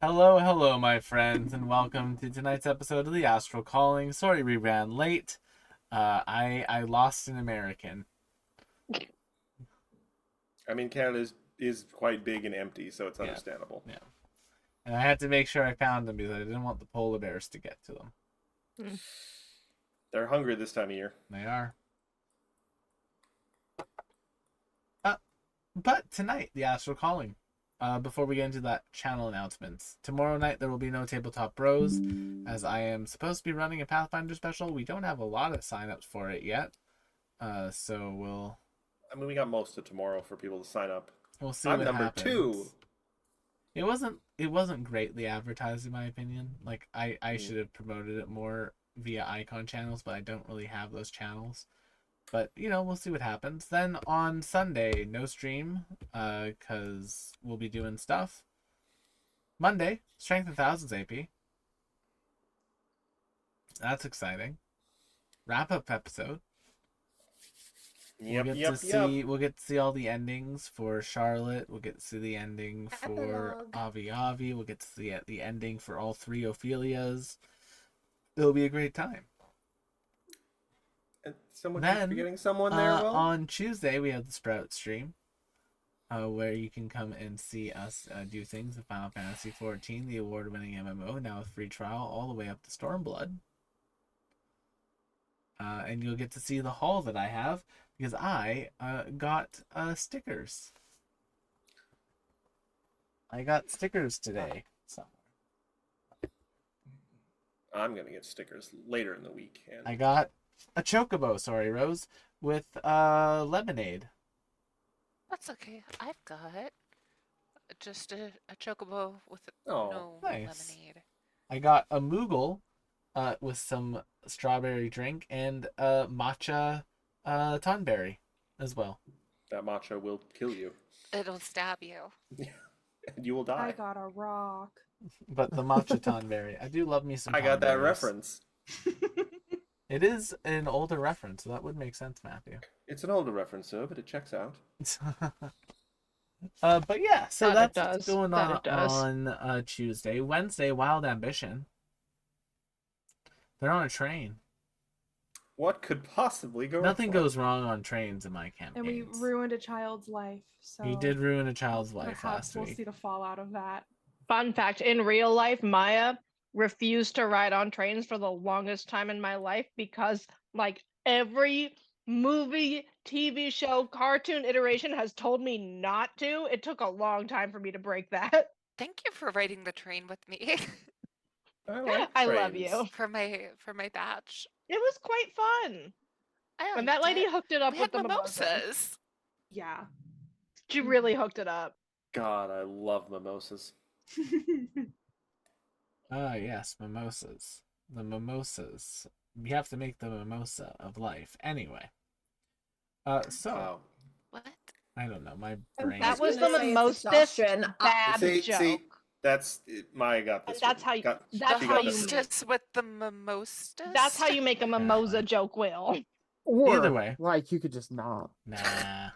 Hello, hello, my friends, and welcome to tonight's episode of the Astral Calling. Sorry we ran late. I lost an American. I mean, Canada is quite big and empty, so it's Yeah, understandable. yeah. And I had to make sure I found them because I didn't want the polar bears to get to them. Mm. They're hungry this time of year. They are. Uh, but tonight, the Astral Calling. Before we get into that channel announcements, tomorrow night there will be no Tabletop Bros, as I am supposed to be running a Pathfinder special. We don't have a lot of signups for it yet, so I mean, we got most of tomorrow for people to sign up. we'll see I'm what number two. happens. It wasn't greatly advertised in my opinion. Like I Mm. should have promoted it more via icon channels, but I don't really have those channels. But we'll see what happens. Then on Sunday, no stream, cause we'll be doing stuff. Monday, Strength and Thousands AP. That's exciting. Wrap up episode. Yep, yep, yep. We'll get to see all the endings for Charlotte. We'll get to see the ending for Epilogue. Avi Avi. We'll get to see the ending for all three Ophelias. It'll be a great time. And someone keeps Then forgetting someone there, Will? on Tuesday we have the Sprout stream, where you can come and see us do things in Final Fantasy XIV, the award-winning MMO, now with free trial all the way up to Stormblood. And you'll get to see the haul that I have because I got stickers. I got stickers today. So I'm gonna get stickers later in the week. I And got a chocobo, sorry, Rose, with lemonade. That's okay. I've got just a chocobo with oh, no Nice. lemonade. I got a Moogle with some strawberry drink and a matcha tonberry as well. that matcha will kill you, It'll stab you. and you will I die. got a rock. But the matcha tonberry, I do love me some I got that tonberries. reference. It is an older reference, so that would make sense, Matthew. It's an older reference, though, but it checks out. But yeah, so That it that's what's does. going That on it does. on Tuesday. Wednesday, Wild Ambition. They're on a train. What could possibly go Nothing wrong? goes wrong on trains in my And we campaigns. ruined a child's life. So You did ruin a child's life perhaps last we'll week. see the fallout of that. Fun fact, in real life, Maya refused to ride on trains for the longest time in my life because like every movie, TV show, cartoon iteration has told me not to. It took a long time for me to break that. Thank you for riding the train with me I like I love trains. you. for my batch. It was quite fun. I And liked that lady it. hooked it up We with had the mimosa. mimosas. Yeah. She really hooked it up. God, I love mimosas. Ah, yes, mimosas. The mimosas. You have to make the mimosa of life. Anyway. So, Wow. What? I don't know. My I'm brain. That just was gonna the say it's mimosest exhaustion. bad See, joke. that's Maya got And this. that's one. how you- Got, that's The she how got you this one. make- hostess with the mimosas. That's how you make a mimosa joke, Will. Or, Either way. like, you could just not. Nah.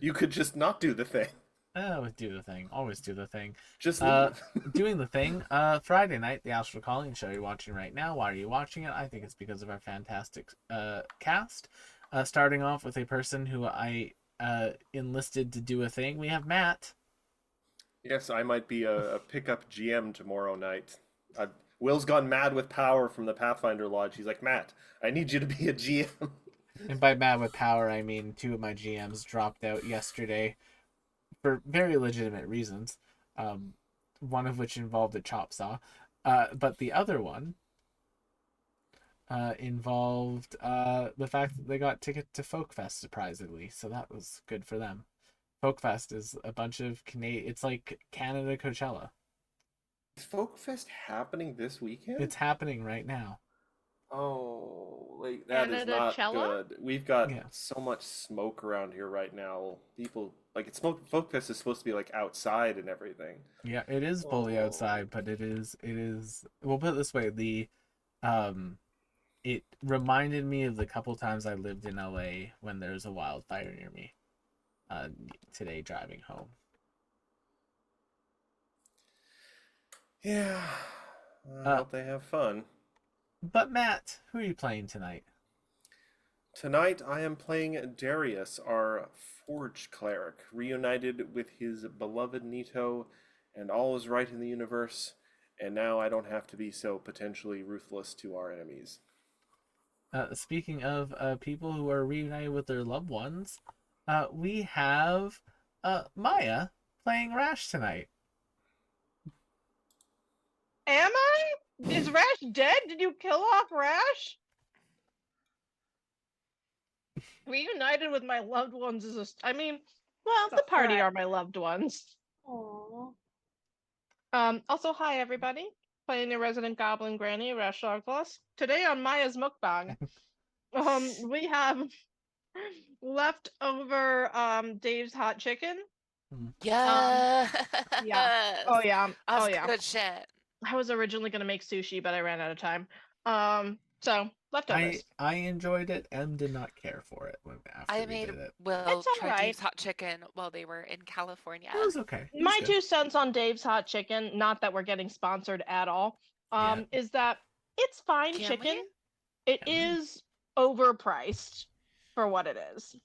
You could just not do the thing. Oh, do the thing. Always do the thing. Just Uh, leave. Doing the thing. Friday night, the Astral Calling show you're watching right now. Why are you watching it? I think it's because of our fantastic cast. Starting off with a person who I enlisted to do a thing. We have Matt. Yes, I might be a pickup GM tomorrow night. Will's gone mad with power from the Pathfinder Lodge. He's like, Matt, I need you to be a GM. And by Mad with Power, I mean 2 of my GMs dropped out yesterday for very legitimate reasons. One of which involved a chop saw. But the other one involved the fact that they got ticket to Folkfest, surprisingly. So that was good for them. Folkfest is a bunch of It's like Canada Coachella. Is Folkfest happening this weekend? It's happening right now. Oh, like that is Canada not Cella? good. We've got Yeah. so much smoke around here right now. People like it's smoke. Folkfest is supposed to be like outside and everything. Yeah, it is fully Oh. outside, but it is we'll put it this way, it reminded me of the couple times I lived in LA when there's a wildfire near me. Today driving home. Yeah. I Uh, hope they have fun. But Matt, who are you playing tonight? Tonight I am playing Darius, our Forge cleric, reunited with his beloved Nito, and all is right in the universe, and now I don't have to be so potentially ruthless to our enemies. Speaking of people who are reunited with their loved ones, we have Maya playing Rash tonight. Am I? Is Rash dead? Did you kill off Rash? Reunited with my loved ones is a. I mean, well, It's a the party threat. are my loved ones. Aw. Also, hi everybody. Playing the resident goblin granny, Rash Douglas. Today on Maya's Mukbang, we have leftover Dave's hot chicken. Yes. Yeah. Oh yeah. That's Oh yeah. good shit. I was originally gonna make sushi, but I ran out of time. So leftovers. I enjoyed it and did not care for it after I we made did it. Will It's try alright. Dave's hot chicken while they were in California. It was okay. It was My good. 2 cents on Dave's hot chicken, not that we're getting sponsored at all, Yeah. is that it's fine Can chicken. we? It Can we? is overpriced for what it is.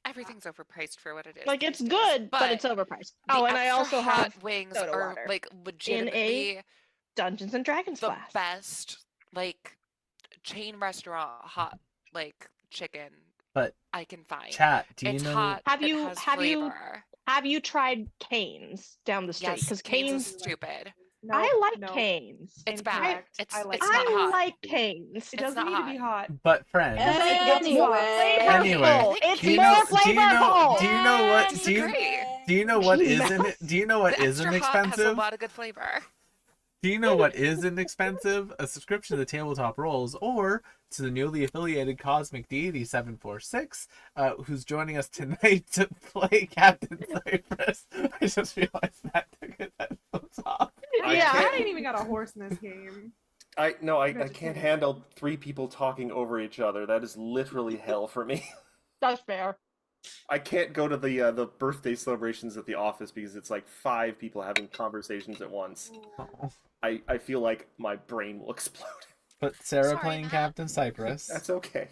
Everything's overpriced for what it is. Like it's these days, good, but it's overpriced. the Oh, and I extra also hot have wings soda are water like in a legitimately Dungeons and Dragons the flask. best like chain restaurant hot like chicken But I can find. chat, do you It's know? hot. Have it you- has have you- flavor. Have you tried Cane's down the street? Yes, Because Cane's Cane's, is stupid. No, I like no. Cane's. It's bad. Incorrect. It's I like it's not I hot. like Cane's. It It's doesn't not need to be hot. But friends, It doesn't need to be hot. Anyway, It's do you more know? flavorful. Do you know what? Disagree. Do you know what isn't? Do you know what The isn't extra hot has a expensive? lot of good flavor. Do you know what isn't expensive? A subscription to the Tabletop Rolls or to the newly affiliated Cosmic Deity 746, who's joining us tonight to play Captain Cypress. I just realized Matt took his headphones off. Yeah. I ain't even got a horse in this game. I can't Vegetarian. handle 3 people talking over each other. That is literally hell for me. That's fair. I can't go to the birthday celebrations at the office because it's like 5 people having conversations at once. I feel like my brain will explode. But Sarah Sorry, playing Matt. Captain Cypress. That's okay.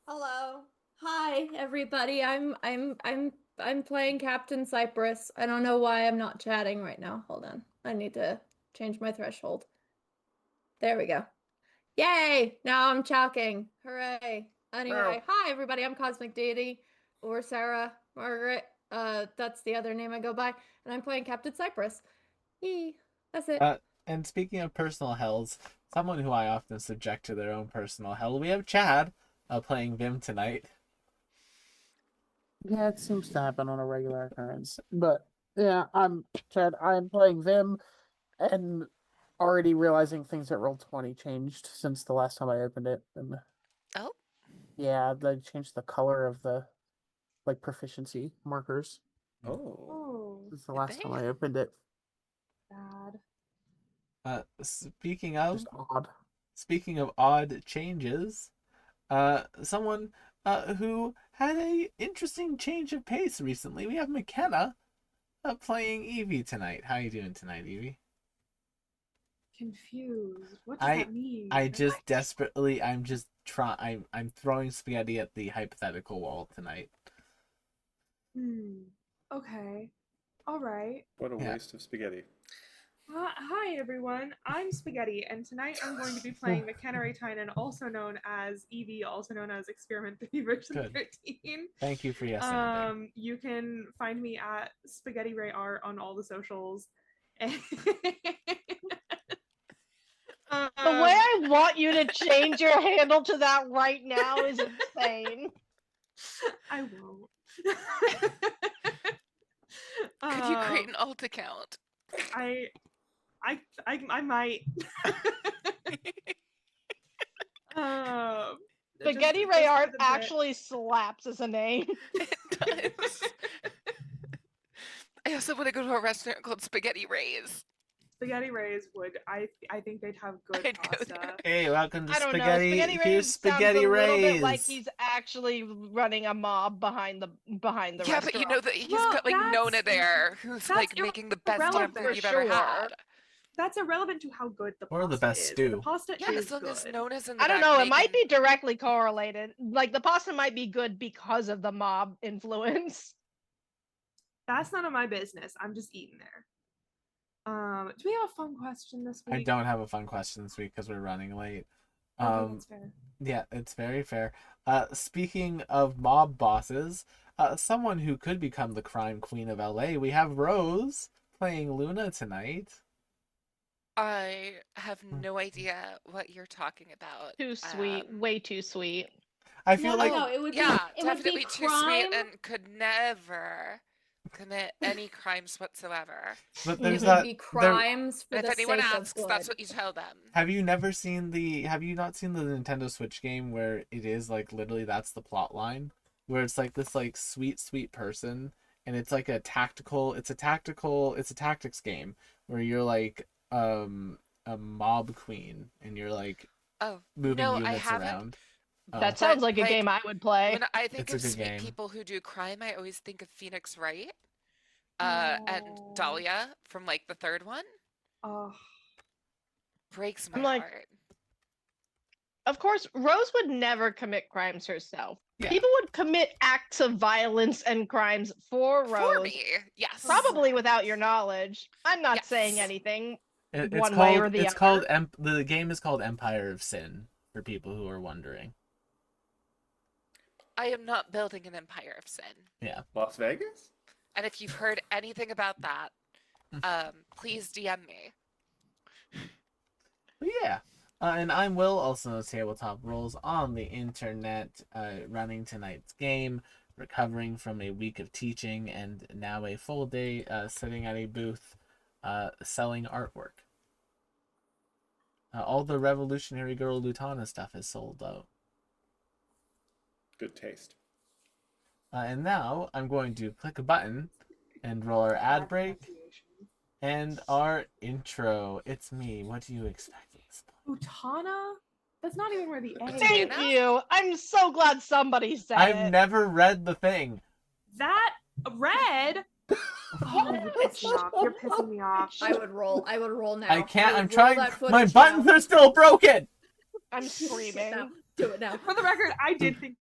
Hello. Hi everybody. I'm playing Captain Cypress. I don't know why I'm not chatting right now. Hold on. I need to change my threshold. There we go. Yay! Now I'm chalking. Hooray. Anyway, hi everybody. I'm Cosmic Deity or Sarah Margaret. That's the other name I go by, and I'm playing Captain Cypress. Yee. That's it. And speaking of personal hells, someone who I often subject to their own personal hell, we have Chad playing Vim tonight. Yeah, it seems to happen on a regular occurrence. But yeah, I'm Chad. I'm playing Vim, and already realizing things at Roll20 changed since the last time I opened it. And Oh. yeah, they changed the color of the proficiency markers Oh. Oh, since the last time they? I opened it. bad. Speaking of Just odd. odd changes, someone who had a interesting change of pace recently. We have McKenna playing Evie tonight. How you doing tonight, Evie? Confused. What does that mean? I just desperately, I'm just trying. I'm throwing spaghetti at the hypothetical wall tonight. Okay. All right. What a Yeah. waste of spaghetti. Hi everyone. I'm Spaghetti, and tonight I'm going to be playing McKenna Raytinen, also known as Evie, also known as Experiment 3 version Good. 13. Thank you for yes anding. You can find me at Spaghetti Ray Art on all the socials. The way I want you to change your handle to that right now is insane. I won't. Could you create an alt account? I might. Spaghetti just Ray for Art the bit. actually slaps as a name. It does. I also want to go to a restaurant called Spaghetti Ray's. Spaghetti Rays would. I think they'd have good I'd go pasta. there. Hey, welcome to I don't Spaghetti. know. Spaghetti Here's Ray's Spaghetti sounds a little bit Rays. like he's actually running a mob behind the Yeah, restaurant. but you know that he's Well, got like that's- Nona there, who's that's like making the best damn irrelevant. food For you've ever sure. had. That's irrelevant to how good the Or pasta the best is. stew. The pasta Yeah, is as long good. as Nona's in the I don't back know. It might be making- directly correlated. Like the pasta might be good because of the mob influence. That's none of my business. I'm just eating there. Do we have a fun question this week? I don't have a fun question this week because we're running late. Okay, that's fair. Yeah, it's very fair. Speaking of mob bosses, someone who could become the crime queen of LA, we have Rose playing Luna tonight. I have no idea what you're talking about. Too sweet. Way too sweet. I feel like No, it would Yeah, be it would be definitely too sweet crime. and could never commit any crimes whatsoever. but It there's would that be there, crimes for And the if anyone sake asks, of that's good. what you tell them. have you not seen the Nintendo Switch game where it is like literally that's the plot line where it's like this like sweet person and it's like a tactics game where you're like a mob queen and you're like Oh, moving no, I units haven't. around. Oh, That sounds like a like, game I would play. When I think It's a of good sweet game. people who do crime, I always think of Phoenix Wright, and Oh. Dahlia from like the third one. Oh, Breaks my I'm like- heart. Of course, Rose would never commit crimes herself. Yeah. People would commit acts of violence and crimes for Rose, For me, yes. probably without your knowledge. I'm not Yes. saying anything. It's one called way or the it's other. called the game is called Empire of Sin for people who are wondering. I am not building an empire of sin. Las Vegas? And if you've heard anything about that, please DM me. But yeah. And I'm Will, also known as Tabletop Rules on the internet, running tonight's game, recovering from a week of teaching, and now a full day sitting at a booth selling artwork. All the Revolutionary Girl Lutana stuff is sold out. Good taste. And now I'm going to click a button and roll our ad break and our intro. It's me. What do you expect? Utana? That's not even where the A is. Thank Dana? you. I'm so glad somebody said I've it. never read the thing. That red? Oh, you're pissing me off. You're pissing me off. I would roll now. I can't. would I'm roll trying. that My footage buttons now. are still broken. I'm Do it screaming. now. Do it now. For the record, I did think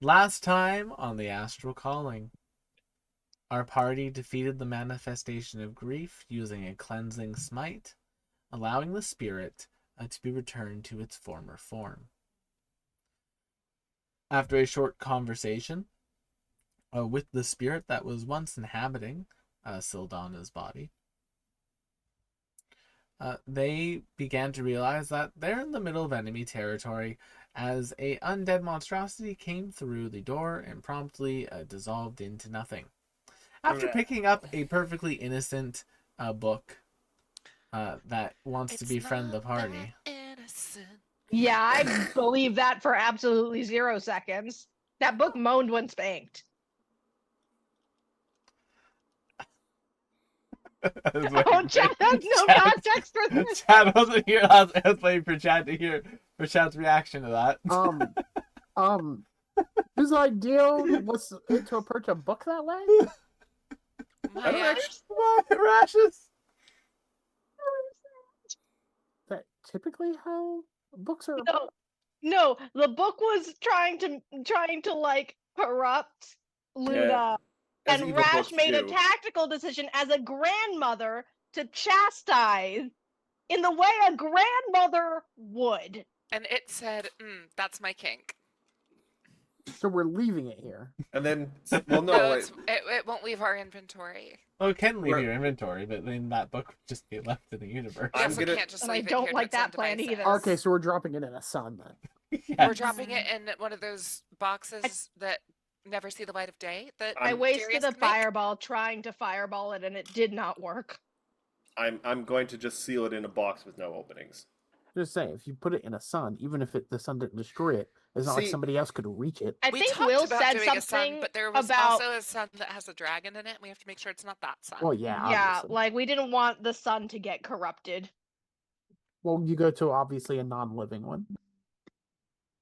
Last time on the Astral Calling, our party defeated the manifestation of grief using a cleansing smite, allowing the spirit to be returned to its former form. After a short conversation with the spirit that was once inhabiting Sildana's body, they began to realize that they're in the middle of enemy territory as a undead monstrosity came through the door and promptly dissolved into nothing. After picking up a perfectly innocent book that wants to It's befriend the not party. that innocent. Yeah, I believe that for absolutely 0 seconds. That book moaned when spanked. Oh, Chad has no context for this. Chad wasn't here. I was waiting for Chad to hear for Chad's reaction to that. Whose idea was it to approach a book that way? I don't Maya, actually. Rashes. Is that typically how books are? No, the book was trying to like corrupt Luna, As and evil Rash books made a do. tactical decision as a grandmother to chastise in the way a grandmother would. and it said, "That's my kink." So we're leaving it here. And then, well, No, no, it won't leave our inventory. Well, it can leave We're- your inventory, but then that book would just be left in the universe. I'm Yes, we gonna- can't just And I leave it don't here like to its own that plan devices. either. Okay, so we're dropping it in a sun then. We're Yes. dropping it in one of those boxes that never see the light of day. That I I'm- wasted Darius a can make. fireball trying to fireball it, and it did not work. I'm going to just seal it in a box with no openings. Just saying, if you put it in a sun, even if the sun didn't destroy it, it's not like See- somebody else could reach it. I We think talked Will about said doing a sun, something but there was about also a sun that has a dragon in it. And we have to make sure it's not that sun. Well, yeah, yeah, obviously. like we didn't want the sun to get corrupted. Well, you go to obviously a non-living one.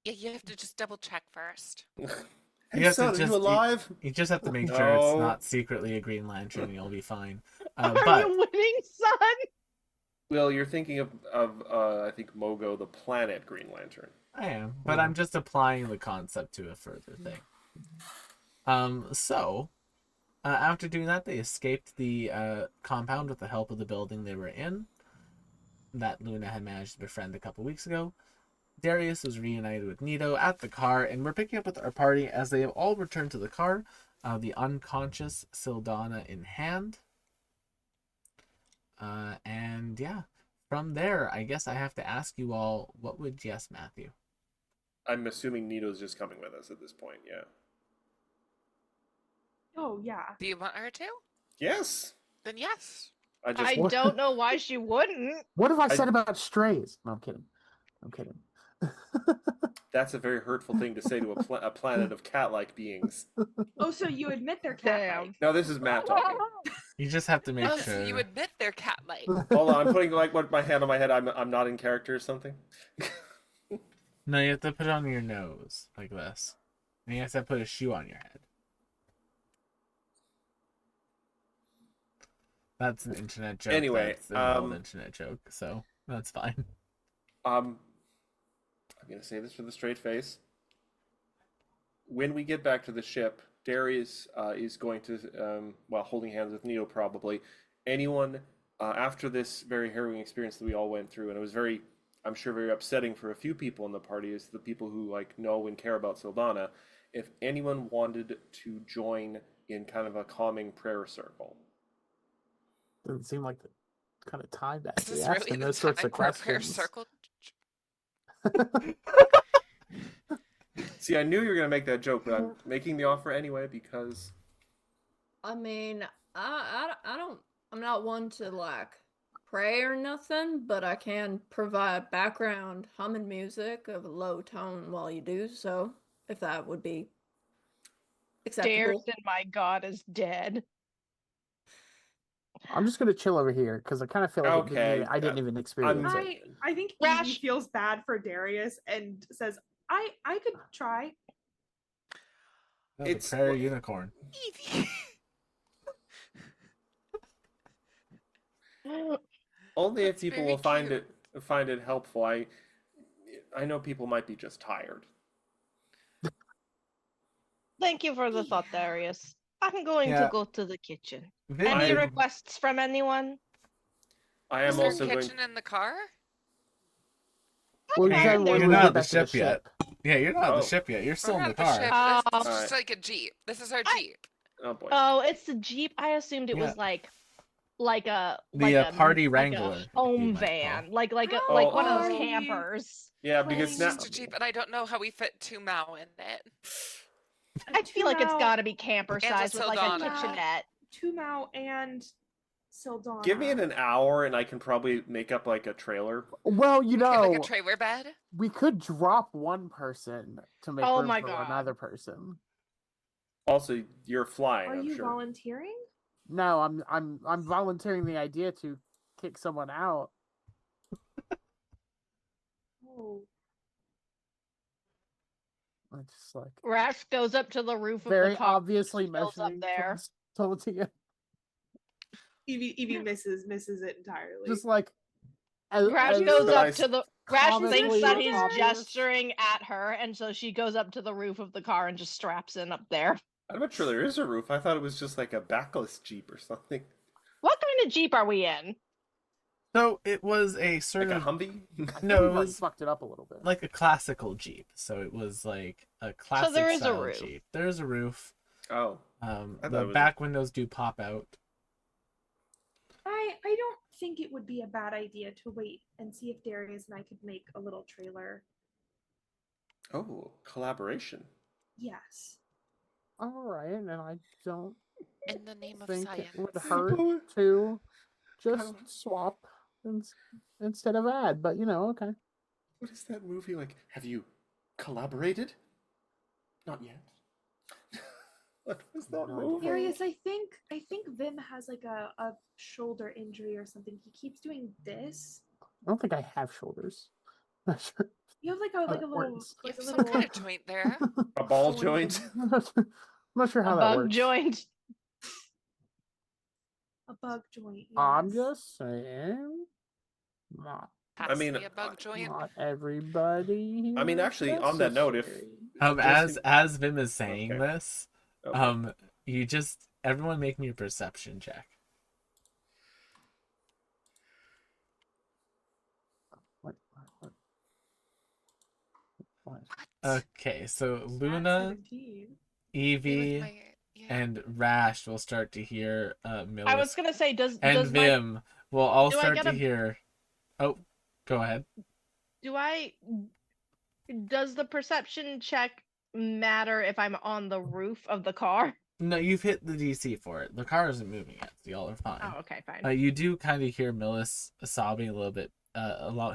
Yeah, you have to just double check first. Hey, have to son, are just- you alive? You just have to make sure it's No. not secretly a Green Lantern, and you'll be fine. Are But you winning, son? Well, you're thinking of I think Mogo, the planet Green Lantern. I am, but I'm just applying the concept to a further thing. So, after doing that, they escaped the compound with the help of the building they were in, that Luna had managed to befriend a couple weeks ago. Darius was reunited with Nito at the car, and we're picking up with our party as they have all returned to the car, the unconscious Sildana in hand. And yeah, from there, I guess I have to ask you all, what would yes, Matthew? I'm assuming Nito's just coming with us at this point, yeah. Oh yeah. Do you want her to? Yes! Then yes. I just I don't know why she wouldn't. What have I said about strays? No, I'm kidding. I'm kidding. That's a very hurtful thing to say to a planet of cat-like beings. Oh, so you admit they're cat-like. No, this is Matt talking. You just have to make Oh, sure. so you admit they're cat-like. Hold on, I'm putting like my hand on my head. I'm not in character or something. No, you have to put it on your nose, like this. And you have to put a shoe on your head. That's an internet joke. Anyway, That's an old internet joke, so that's fine. I'm gonna say this with a straight face. When we get back to the ship, Darius is going to, while holding hands with Neo, probably. Anyone after this very harrowing experience that we all went through, and it was very, I'm sure, very upsetting for a few people in the party, is the people who like know and care about Sildana. If anyone wanted to join in kind of a calming prayer circle, Doesn't seem like the kind of time to Is actually this ask really them the those sorts time of for a prayer questions. circle? see, I knew you were gonna make that joke, but I'm making the offer anyway because I mean, I'm not one to like pray or nothing, but I can provide background humming music of a low tone while you do so, if that would be acceptable. Darcy, my god, is dead. I'm just gonna chill over here because I kind of feel like Okay, I didn't even experience it. I think Rash- Evie feels bad for Darius and says, I could try. Oh, the It's- prayer unicorn. Evie. only if That's people very will find cute. it helpful. I know people might be just tired. Thank you for the thought, Yeah. Darius. I'm going Yeah. to go to the kitchen. Vim Any did- requests from anyone? I Is am there a also going. kitchen in the car? Well, Okay, exactly. there's When You're we not get on the back to the ship yet. Yeah, you're not on Oh. the ship yet. You're still We're in the not the car. ship. This is Alright. just like a Jeep. This is our I- Jeep. Oh boy. Oh, it's the Jeep. I assumed it Yeah. was like a Party like Wrangler, a you home might van, call. like How like one of are those we campers. Yeah, It's because now. just a Jeep, and I don't know how we fit 2 Mao in it. I feel like it's Mao- got to be camper And a size with like a Sildana. kitchenette. 2 Mao and Sildana. Give me an hour and I can probably make up like a trailer. Well, you Get like a know, trailer bed. we could drop one person to make Oh room my for God. another person. Also, you're flying, Are I'm you sure. volunteering? No, I'm volunteering the idea to kick someone out. Oh. I just like Rash goes up to the roof of very the car. obviously Chills up mentioning there. Tolatia. Evie misses it entirely. Just like Rash as goes But up I to the. Rash thinks comically that he's obvious. gesturing at her, and so she goes up to the roof of the car and just straps in up there. I'm not sure there is a roof. I thought it was just like a backless Jeep or something. What kind of Jeep are we in? So it was a sort Like a of Humvee? I think No, we've it already was fucked it up a little bit. like a classical Jeep. So it was like a classic there is a style roof. Jeep. There's a roof. Oh. I thought The it was back windows do pop out. I don't think it would be a bad idea to wait and see if Darius and I could make a little trailer. Oh, collaboration. Yes. All right, and I don't In the name of think science. it would hurt to just Oh. swap instead of add, but you know, okay. What is that movie like? Have you collaborated? Not yet. What was that No, movie? Darius, I think Vim has like a shoulder injury or something. He keeps doing this. I don't think I have shoulders. Not sure. You have like a that little works. You like a have some little kind of joint there. A ball joint. joint? I'm not sure how A that bug works. joint. a bug joint. I'm yes. just saying, not Pass mean, me a bug joint. not everybody. I mean, here is actually, on that note, if- necessary. As Vim is saying Okay. this, Okay. you just everyone make me a perception check. What? What? Okay, so At Luna, 17. Evie, Yeah. and Rash will start to hear Millis. I was gonna say, does and my Vim will all do I start get to a- hear. Oh, go ahead. does the perception check matter if I'm on the roof of the car? No, you've hit the DC for it. The car isn't moving yet, so y'all are fine. Oh, okay, fine. You do kind of hear Millis sobbing a little bit,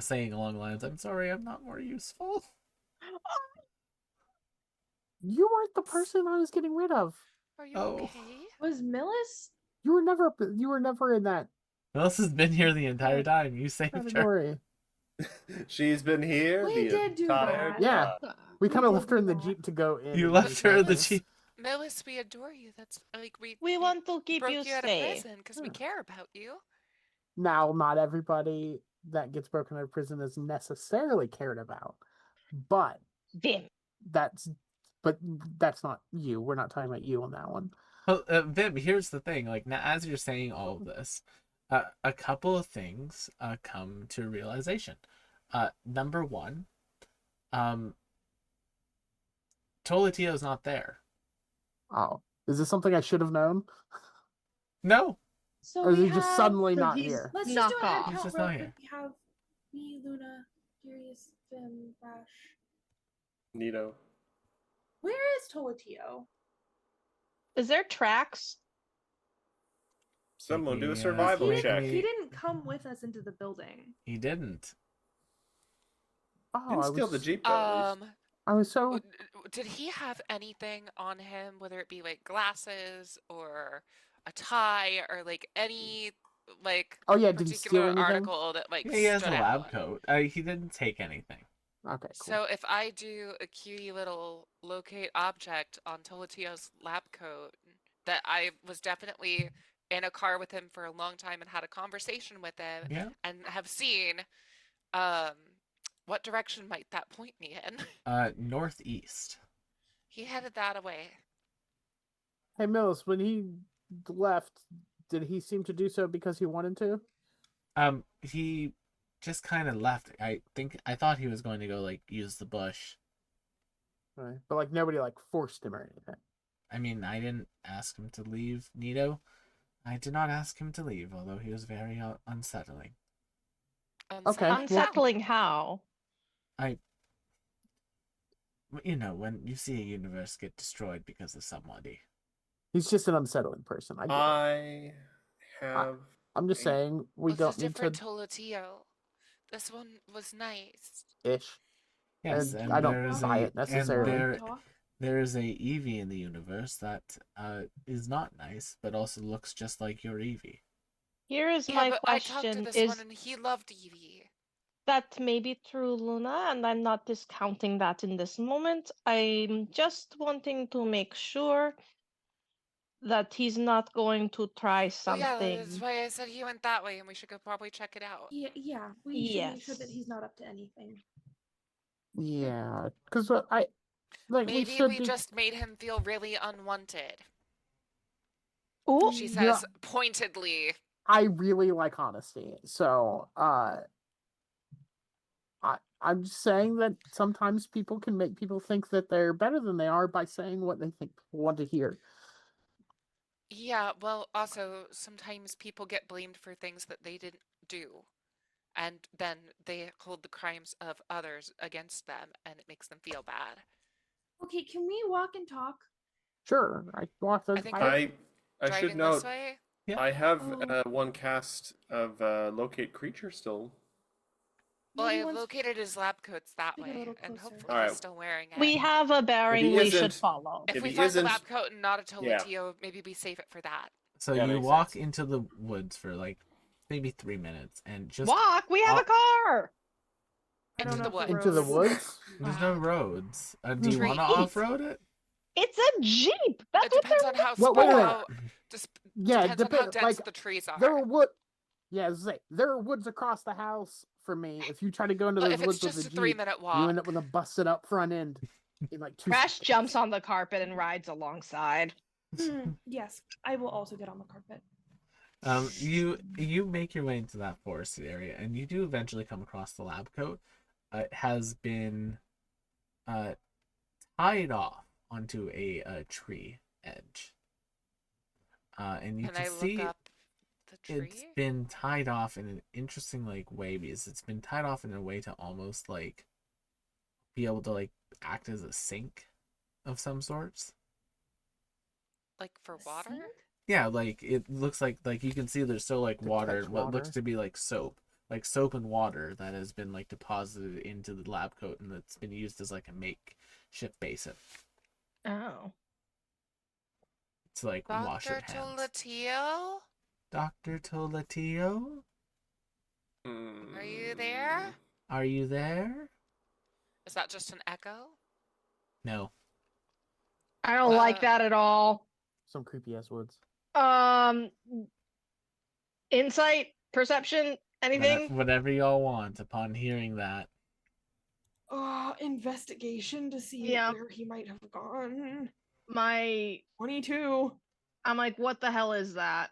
saying along the lines, "I'm sorry, I'm not more useful." You weren't the person I was getting rid of. Are you Oh. okay? Was Millis? You were never in that Millis has been here the entire time. You saved her. category. She's been here We the did do entire that. Yeah. time. We We kind of did left her in the do that. Jeep to go in. You and left do her in the things. Jeep. Millis, we adore you. That's like we We want to keep broke you you out of safe. prison because we Yeah. care about you. Now, not everybody that gets broken out of prison is necessarily cared about, but Vim. that's not you. We're not talking about you on that one. Well, Vim, here's the thing. Like now, as you're saying all of this, a couple of things come to realization. Number one, Tolatio's not there. Oh, is this something I should have known? No, So Or is we he just have- suddenly so not he's- here? Let's Knock just do a head off. He's count just real not quick. here. We have me, Luna, Darius, Vim, Rash. Nito. Where is Tolatio? Is there tracks? Someone do a Yeah, survival He check. didn't come with us into the building. he didn't. Oh, Didn't I steal the was, Jeep though, at least. I was so. Did he have anything on him, whether it be like glasses or a tie or like any like Oh yeah, did he steal particular anything? article that like Yeah, he has a stood lab out? coat. He didn't take anything. Okay, cool. So if I do a cutie little locate object on Tolatio's lab coat, that I was definitely in a car with him for a long time and had a conversation with him Yeah. and have seen, what direction might that point me in? Northeast. He headed that away. Hey, Mills, when he left, did he seem to do so because he wanted to? He just kind of left. I thought he was going to go like use the bush. Right. But like nobody like forced him or anything. I mean, I didn't ask him to leave, Nito. I did not ask him to leave, although he was very unsettling. Okay, well- Unsettling how? You know, when you see a universe get destroyed because of somebody. He's just an unsettling person. I get it. I have. I'm just a- saying we It's don't a need to different Tolatio. This one was nice. ish. Yes, And and I there don't is buy a it necessarily. and Talk. there is a Eevee in the universe that is not nice, but also looks just like your Eevee. Here is Yeah, my but I talked to question: this is one and he loved Evie. that may be true, Luna, and I'm not discounting that in this moment. I'm just wanting to make sure that he's not going to try Well, yeah, that's something. why I said he went that way, and we should go probably check it out. Yeah, we should make sure that Yes. he's not up to anything. Yeah, because I like we Maybe should we be. just made him feel really unwanted. Ooh, She You says know, pointedly. I really like honesty, so I'm just saying that sometimes people can make people think that they're better than they are by saying what they think people want to hear. Yeah, well, also, sometimes people get blamed for things that they didn't do. And then they hold the crimes of others against them, and it makes them feel bad. Okay, can we walk and talk? Sure, I walk I those. think I should driving note this way. Yeah. I have Oh. one cast of locate creature still. Well, Maybe I once located his lab coats that we get a way, little and closer. hopefully Alright. he's still wearing it. we have a bearing we should isn't- follow. If if we he find the isn't- lab coat and not a Yeah. Tolatio, maybe we save it for that. So Yeah, you makes walk sense. into the woods for like maybe 3 minutes, and just Walk, we have a car! I don't Into know the if the woods. into the roads- woods. there's no roads. Do you Trees. want to off-road it? It's a Jeep! That's It what depends they're on how Well, wait a minute. how Yeah, depends on how dense like the trees are. there are wood. Yeah, there are woods across the house for me. If you try to go into But those if it's woods with just a a Jeep, 3-minute you walk, end up with a busted up front end in like 2 Crash seconds. jumps on the carpet and rides alongside. Yes, I will also get on the carpet. You make your way into that forested area, and you do eventually come across the lab coat. It has been tied off onto a tree edge, and you can can I see look up the tree? it's been tied off in an interesting like way, because it's been tied off in a way to almost like be able to like act as a sink of some sorts. Like for water? Sink? Yeah, like it looks like you can see there's still like To water, catch what looks water. to be like soap and water that has been like deposited into the lab coat, and that's been used as like a makeshift basin Oh. to like wash your Dr. hands. Tolatio? Dr. Tolatio, Are you there? are you there? Is that just an echo? No. I don't like Uh, that at all. Some creepy ass woods. Insight, perception, anything? Whatever y'all want upon hearing that. Investigation to see Yeah. where he might have gone. My 22. I'm like, what the hell is that?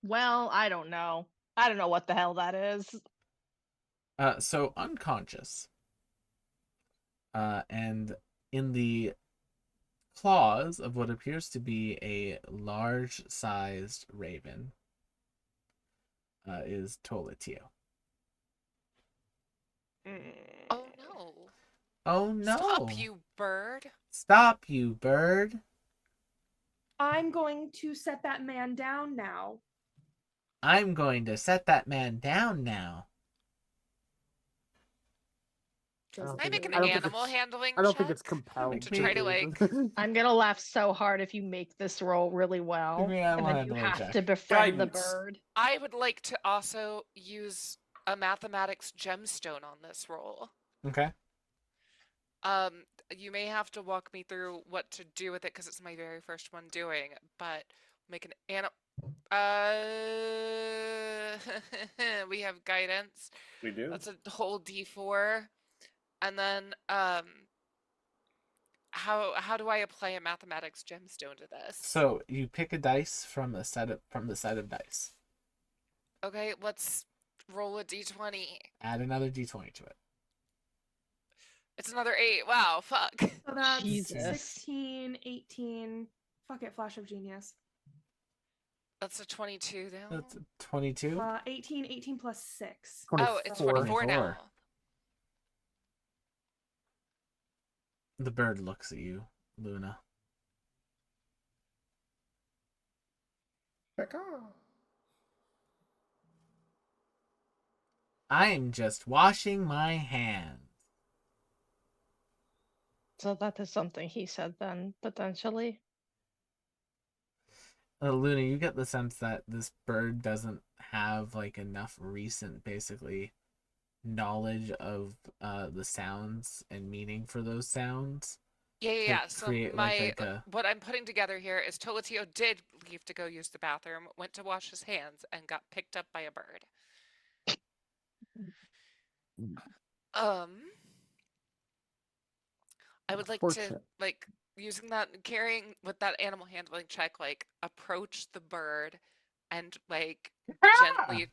Well, I don't know. I don't know what the hell that is. So unconscious. And in the claws of what appears to be a large-sized raven is Tolatio. Oh no. Oh no! Stop, you bird. Stop, you bird! I'm going to set that man down now. I'm going to set that man down now. I don't Can I make an I don't think animal it's- handling I don't think check? it's compelling to try to, like- I'm gonna laugh so hard if you make this roll really well. Give me an And animal then you handling have check. to befriend Guidance. the bird. I would like to also use a mathematics gemstone on this roll. Okay. You may have to walk me through what to do with it because it's my very first one doing, but make an we have guidance. We do. That's a whole D4. And then how do I apply a mathematics gemstone to this? So you pick a dice from the set of dice. Okay, let's roll a d20. Add another d20 to it. It's another 8. Wow, fuck. So that's Jesus. 16, 18. Fuck it, Flash of Genius. That's a 22 now. That's 22. 18 plus 6. Oh, it's 24 now. 24. The bird looks at you, Luna. I'm just washing my hands. So that is something he said then, potentially. Luna, you get the sense that this bird doesn't have like enough recent, basically, knowledge of the sounds and meaning for those sounds. Yeah. So create, my like a... what I'm putting together here is Tolatio did leave to go use the bathroom, went to wash his hands, and got picked up by a bird. I would like to, like, using that, carrying with that animal handling check, like, approach the bird and, like, gently.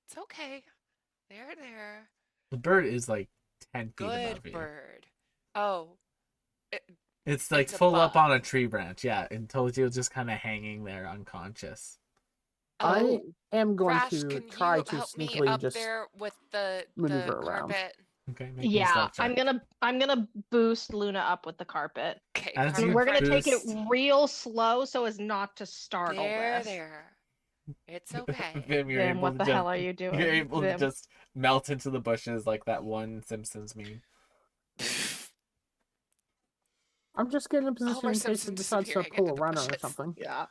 It's okay. There. The bird is like 10 feet Good above you. bird. Oh. It's like It's full up above. on a tree branch, yeah, and Tolotio's just kind of hanging there unconscious. I Oh, am going Rash, to can try you to help me sneakily up just there with the maneuver around. carpet? Okay, make me a Yeah, stealth check. I'm gonna boost Luna up with the carpet. Okay, As carpet you We're gonna friend. take it boost- real slow so as not to startle this. There. It's okay. Vim, you're Vim, able what to the just, hell are you doing? You're able to Vim? just melt into the bushes like that one Simpsons meme. I'm just getting in a position Homer in case Simpson it decides to disappearing pull a into the runner or bushes. something. Yeah.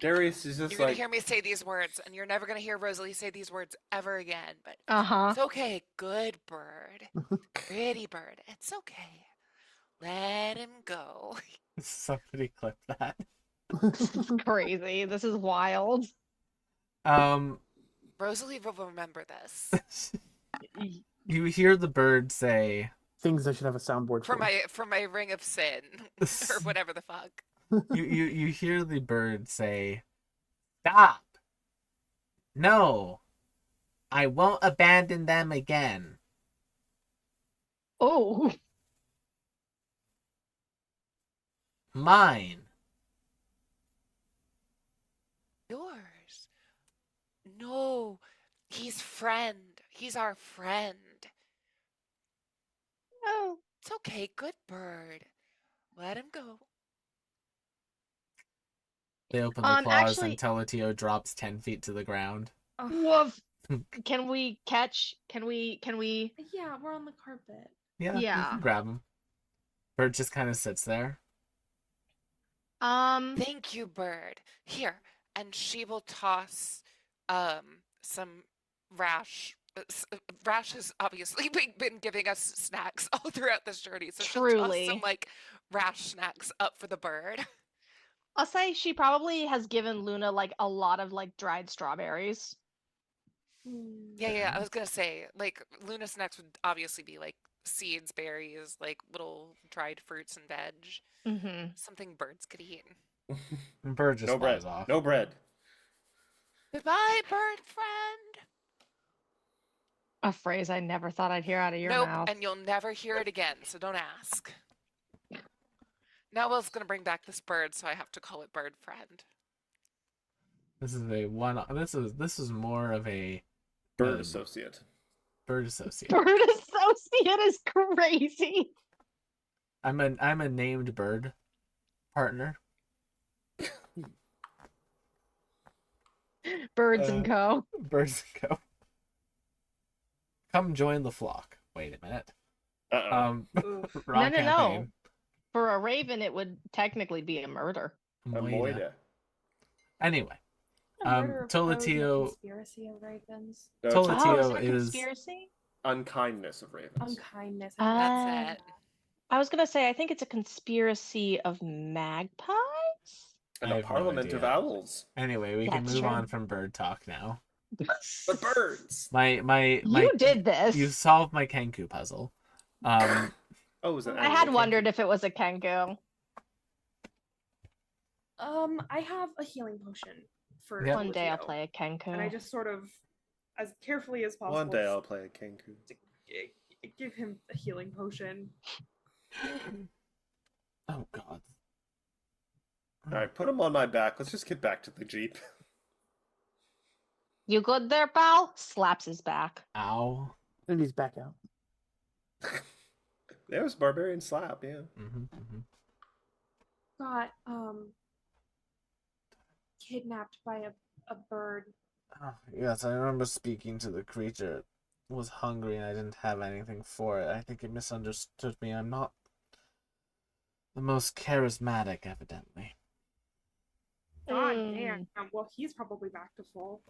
Darius is just You're gonna like, hear me say these words, and you're never gonna hear Rosalie say these words ever again. But Uh-huh. it's okay, good bird, pretty bird. It's okay. Let him go. Somebody clip that. This is crazy. This is wild. Rosalie will remember this You hear the bird say, Things I should have a soundboard for. from my ring of sin or whatever the fuck. you hear the bird say, "Stop! No, I won't abandon them again. Oh. Mine." Yours? No, he's friend. He's our friend. Oh. It's okay, good bird. Let him go. They open the claws Actually- and Teletio drops 10 feet to the ground. Woof. Can we? Yeah, we're on the carpet. Yeah, you Yeah. can grab him. Bird just kind of sits there. Thank you, bird. Here, and she will toss some Rash. Rash has obviously been giving us snacks all throughout this journey, so she'll toss Truly. some like Rash snacks up for the bird. I'll say she probably has given Luna like a lot of like dried strawberries. Yeah, I was gonna say, like, Luna snacks would obviously be like seeds, berries, like little dried fruits and veg. Mm-hmm. Something birds could eat. And Bird just no bread. flies off. No bread. Goodbye, bird friend. A phrase I never thought I'd hear out of your Nope, mouth. and you'll never hear it again, so don't ask. Now Will's gonna bring back this bird, so I have to call it bird friend. This is a one. This is more of a Bird associate. bird associate. Bird associate is crazy. I'm a named bird partner. Birds and Co. Birds go. Come join the flock. Wait a minute. Wrong No. campaign. For a raven, it would technically be a murder. A Moida. moida. Anyway, A murder of crows and a Tolatio. conspiracy of ravens. No, it's Tolatio Oh, is it a is- conspiracy? unkindness of ravens. Unkindness. That's it. I was gonna say I think it's a conspiracy of magpies. And I a have no parliament of idea. owls. Anyway, we can That's move true. on from bird talk now. The birds. My You did this. You solved my Kenku puzzle. Oh, was it? I had wondered if it was a Kenku. I have a healing potion for Yep. One day I'll Lucio, play a Kenku. and I just sort of, as carefully as possible, One day I'll play a Kenku. give him a healing potion. Oh God. All right, put him on my back. Let's just get back to the jeep. You good there, pal? Slaps his back. Ow. And he's back out. There's barbarian slap. Yeah. Got kidnapped by a bird. Yes, I remember speaking to the creature. It was hungry and I didn't have anything for it. I think it misunderstood me. I'm not the most charismatic, evidently. God damn. Well, he's probably back to full.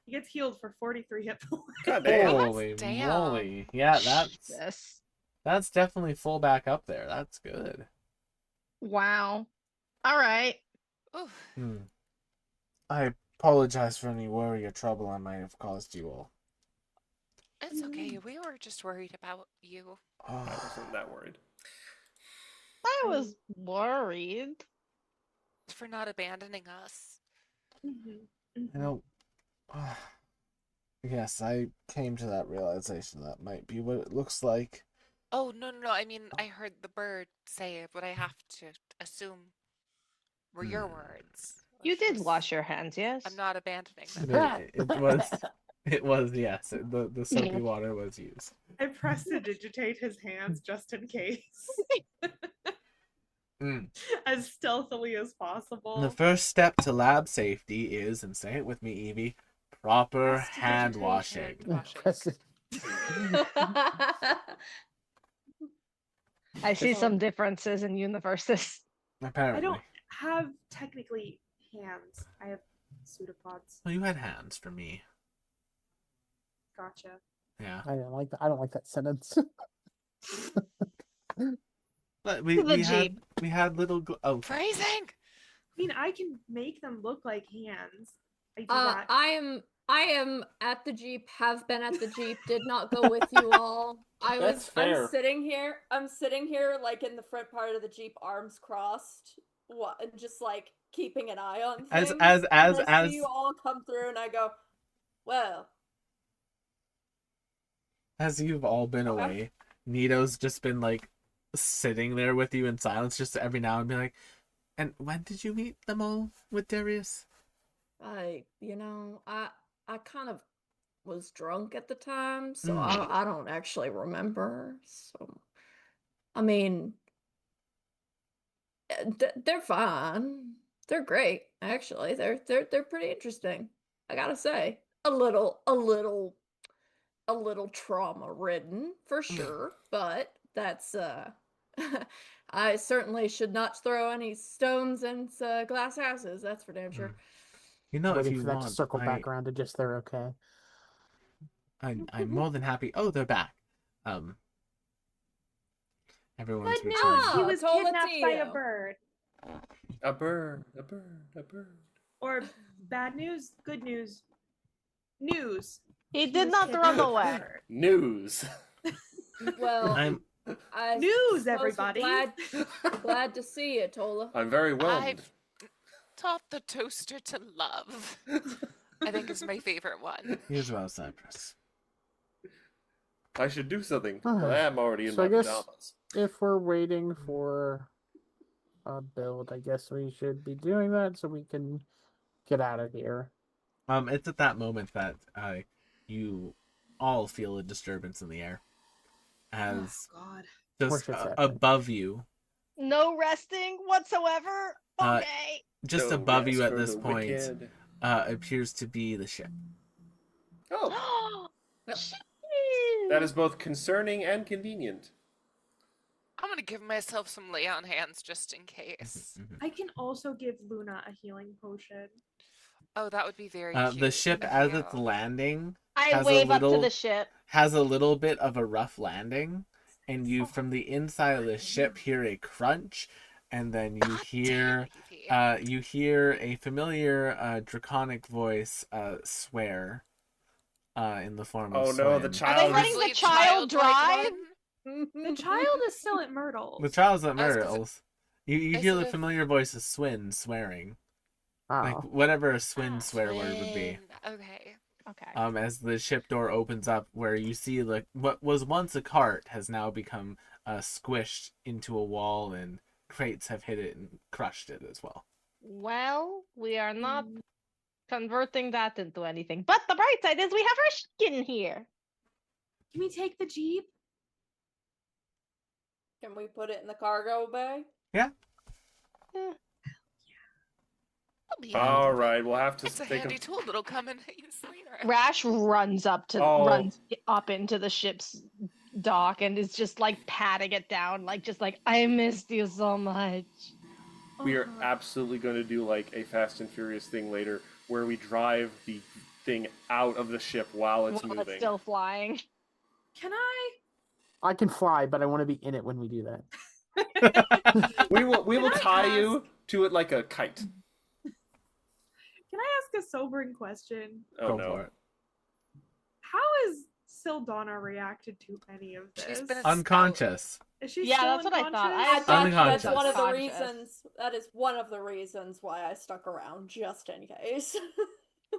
He gets healed for 43 hit points. God damn. Holy damn. moly. Yeah, Yes. that's definitely full back up there. That's good. Wow. All right. Ooh. I apologize for any worry or trouble I might have caused you all. It's okay. We were just worried about you. I wasn't that worried. I was worried. For not abandoning us. You know, yes, I came to that realization that might be what it looks like. Oh, no. I mean, I heard the bird say what I have to assume were your words. You which did was, wash your hands, yes? I'm not abandoning I them. mean, it was, yes, the soapy water was used. I prestidigitate his hands just in case. As stealthily as possible. The first step to lab safety is, and say it with me, Evie, proper hand washing. I see some differences in universes. Apparently. I don't have technically hands. I have pseudopods. Well, you had hands for me. Gotcha. Yeah. I don't like that. I don't like that sentence. But To the we Jeep. had little Phrasing! I mean, I can make them look like hands. I do that. I am at the Jeep, have been at the Jeep, did not go with you all. That's fair. I'm sitting here like in the front part of the Jeep, arms crossed, and just like keeping an eye on things. And I see you all come through and I go, well. As you've all been away, Nito's just been like sitting there with you in silence, just every now and be like, and when did you meet them all with Darius? I kind of was drunk at the time, so I don't actually remember. So, I mean, they're fine. They're great, actually. They're pretty interesting. I gotta say, a little trauma ridden for sure, but that's I certainly should not throw any stones into glass houses. That's for damn sure. You know, if Waiting you for that want, to circle back around to just they're okay. I'm more than happy. Oh, they're back. Everyone's But returned. no! He was told it to kidnapped by a you. bird. A bird. Or bad news, good news. News. He He did was not throw kidnapped them by a away. bird. News. Well, I'm News, suppose we're everybody. glad to see you, Tola. I'm very whelmed. I've taught the toaster to love. I think is my favorite one. here's well, Cypress. I should do something. Alright. I am already in So my I guess- pajamas. If we're waiting for a build, I guess we should be doing that so we can get out of here. It's at that moment that you all feel a disturbance in the air, as Oh, God. just Worship's happening. above you, No resting whatsoever. Uh, Okay. just No above you rest at for this the point, wicked. appears to be the ship. Oh, Jeez. that is both concerning and convenient. I'm gonna give myself some lay on hands just in case. I can also give Luna a healing potion. Oh, that would be very The cute ship, of as you. it's landing, I has a wave up to little- the ship. has a little bit of a rough landing, and you, from the inside of the ship, hear a crunch and then you hear Evie. you hear a familiar draconic voice swear in the form of Oh no, the Swin. Are they child letting is. the Grizzly child childlike drive? one? The child is still at Myrtle's. The child's at I was gonna Myrtle's. You Is hear it the a familiar voice of Swin swearing, like Oh. whatever a Swin Ah, swear word would be. Swin? Okay. Okay. As the ship door opens up, where you see like what was once a cart has now become squished into a wall, and crates have hit it and crushed it as well. Well, we are not Mm, converting that into anything. But the bright side is we have our skin here. Can we take the Jeep? Can we put it in the cargo bay? Yeah. Eh, I'll be All handy. right, we'll have to It's a think handy of. tool that'll come in use later. Rash runs Oh. runs up into the ship's dock and is just like patting it down, like just like I missed you so much. We are Uh-huh. absolutely going to do like a Fast and Furious thing later, where we drive the thing out of the ship while it's While moving. it's still flying. Can I? I can fly, but I want to be in it when we do that. We will Can I tie ask- you to it like a kite. Can I ask a sobering question? Oh Go no. for it. How has Sildana reacted to any of this? She's been a Unconscious. Is she Yeah, still that's what I thought. unconscious? I thought Unconscious. that's one of the Unconscious. reasons. That is one of the reasons why I stuck around, just in case.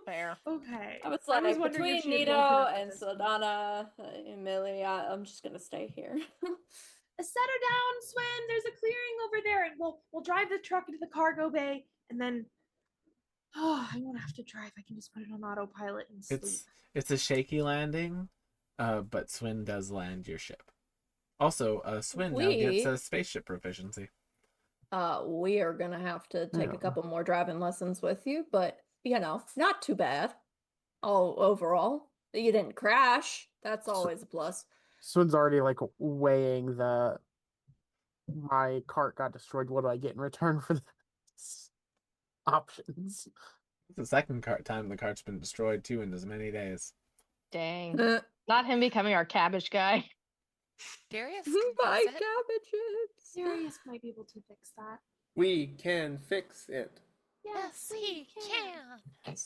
Fair. Okay. I was like, wondering if between she had woken Nito up at and this point. Sildana and Millie, I'm just gonna stay here. Set her down, Swin. There's a clearing over there, and we'll drive the truck into the cargo bay, and then I won't have to drive. I can just put it on autopilot and sleep. It's a shaky landing, but Swin does land your ship. Also, Swin now gets a spaceship proficiency. We are gonna have to take Yeah. a couple more driving lessons with you, but you know, not too bad. Oh, overall, you didn't crash. That's always a plus. Swin's already like weighing my cart got destroyed. What do I get in return for this? Options. It's the second time the cart's been destroyed too in as many days. Dang. Uh, Not him becoming our cabbage guy. Darius can Buy fix it. cabbages. Sirius might be able to fix that. We can fix it. Yes, we can.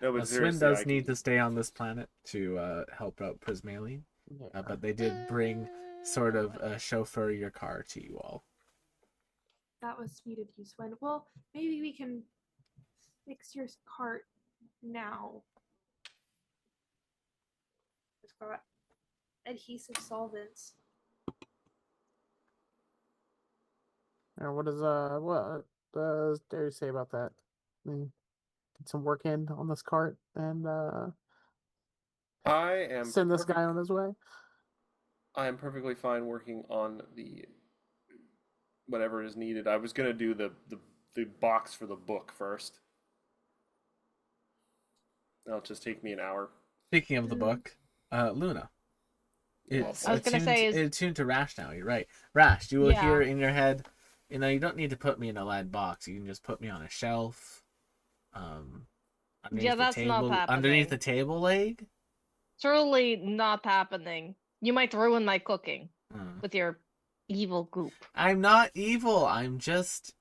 No, but Swin seriously, I does can- need to stay on this planet to help out Prismaline, Yeah. but they did bring sort of chauffeur your car to you all. That was sweet of you, Swin. Well, maybe we can fix your cart now. It's got adhesive solvents. What does Darius say about that? I mean, get some work in on this cart and I am send this perfect- guy on his way. I am perfectly fine working on the whatever is needed. I was gonna do the box for the book first. That'll just take me an hour. Speaking of the Mhm. book, Luna. It's I was gonna say is- it's tuned to Rash now. You're right. Rash, you will Yeah. hear in your head. You know, you don't need to put me in a lead box. You can just put me on a shelf. Underneath the that's not table, underneath happening. the table leg. Truly not happening. You might ruin my cooking Hmm. with your evil goop. I'm not evil. I'm just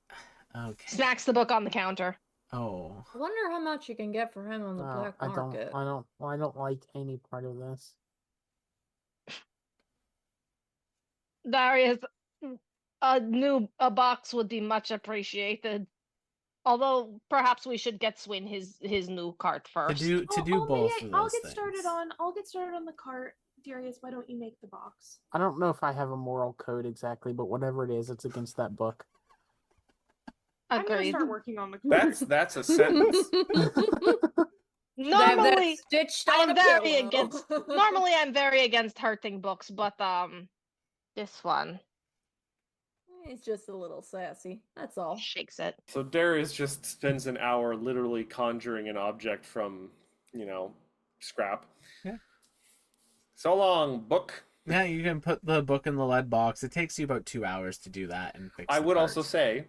okay. Smacks the book on the counter. Oh, I wonder how much you can get for him on the black I market. I don't like any part of this. Darius, a box would be much appreciated. Although perhaps we should get Swin his new cart to first. do both of I'll those get things. started on. I'll get started on the cart. Darius, why don't you make the box? I don't know if I have a moral code exactly, but whatever it is, it's against that book. I'm gonna Agreed. start working on the That's a sentence. Normally, stitched I'm on a very pillow. against. Normally, I'm very against hurting books, but this one He's just a little sassy. That's all. shakes it. So Darius just spends an hour literally conjuring an object from, scrap. Yeah. So long, book. Yeah, you can put the book in the lead box. It takes you about 2 hours to do that and fix. I the would cart. also say,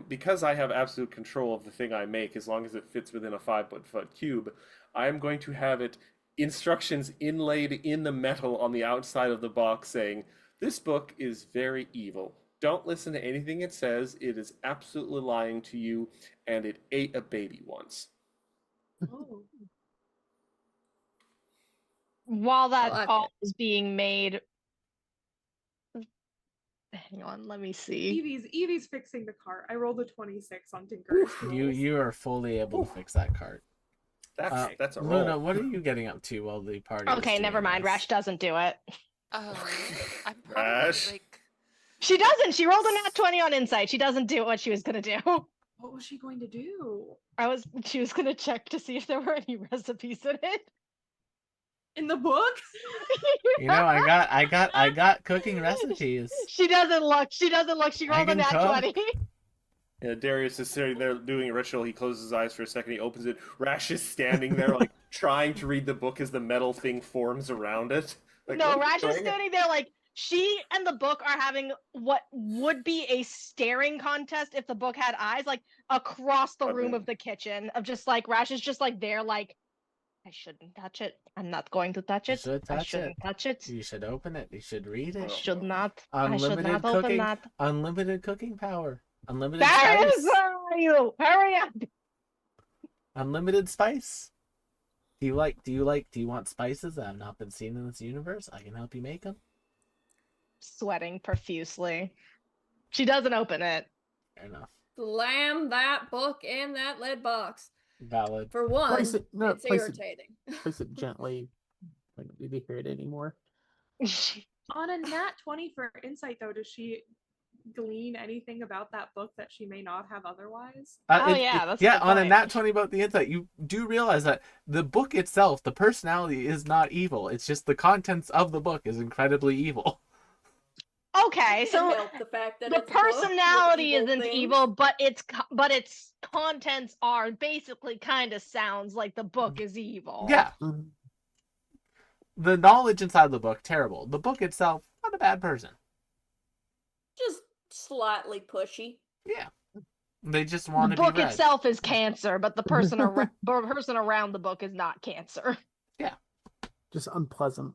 because I have absolute control of the thing I make, as long as it fits within a 5-foot cube, I am going to have it instructions inlaid in the metal on the outside of the box saying, "This book is very evil. Don't listen to anything it says. It is absolutely lying to you, and it ate a baby once. Oh. While that like call it. is being made, hang on, let me see. Evie's fixing the cart. I rolled a 26 on Tinker's tools. You are fully able to fix that cart. That's a Luna, roll. what are you getting up to while the party is Okay, never doing mind. this? Rash doesn't do it. Oh, I'm probably Rash. like. She doesn't. She rolled a nat 20 on insight. She doesn't do what she was gonna do. What was she going to do? She was gonna check to see if there were any recipes in it. In the book? You know, I got cooking recipes. She doesn't look. She doesn't look. She I rolled a can nat cook. 20. Yeah, Darius is sitting there doing a ritual. He closes his eyes for a second. He opens it. Rash is standing there, like trying to read the book as the metal thing forms around it. Like, No, what are you Rash is doing? standing there like she and the book are having what would be a staring contest if the book had eyes, like across the room of the kitchen. Of just like Rash is just like there, like I shouldn't touch it. I'm not going to touch You it. should I touch shouldn't it. touch it. You should open it. You should read I it. should not. I should Unlimited not open cooking. that. Unlimited cooking power. Unlimited Darius, spice. where are you? Hurry up! Unlimited spice. Do you want spices that have not been seen in this universe? I can help you make them. Sweating profusely. She doesn't open it. Fair enough. Slam that book in that lead box. Valid. For one, Place it, no, it's place it, irritating. place it gently. I don't need to hear it anymore. On a nat 20 for insight, though, does she glean anything about that book that she may not have otherwise? That's a good on a point. nat 20 about the insight, you do realize that the book itself, the personality is not evil. It's just the contents of the book is incredibly evil. Okay, so help the fact that the it's a book with personality evil isn't things. evil, but its contents are basically kind of sounds like the book is evil. Yeah. Mhm. The knowledge inside the book, terrible. The book itself, not a bad person. Just slightly pushy. Yeah. They just The want to be book read. itself is cancer, but the person around the book is not cancer. Just unpleasant.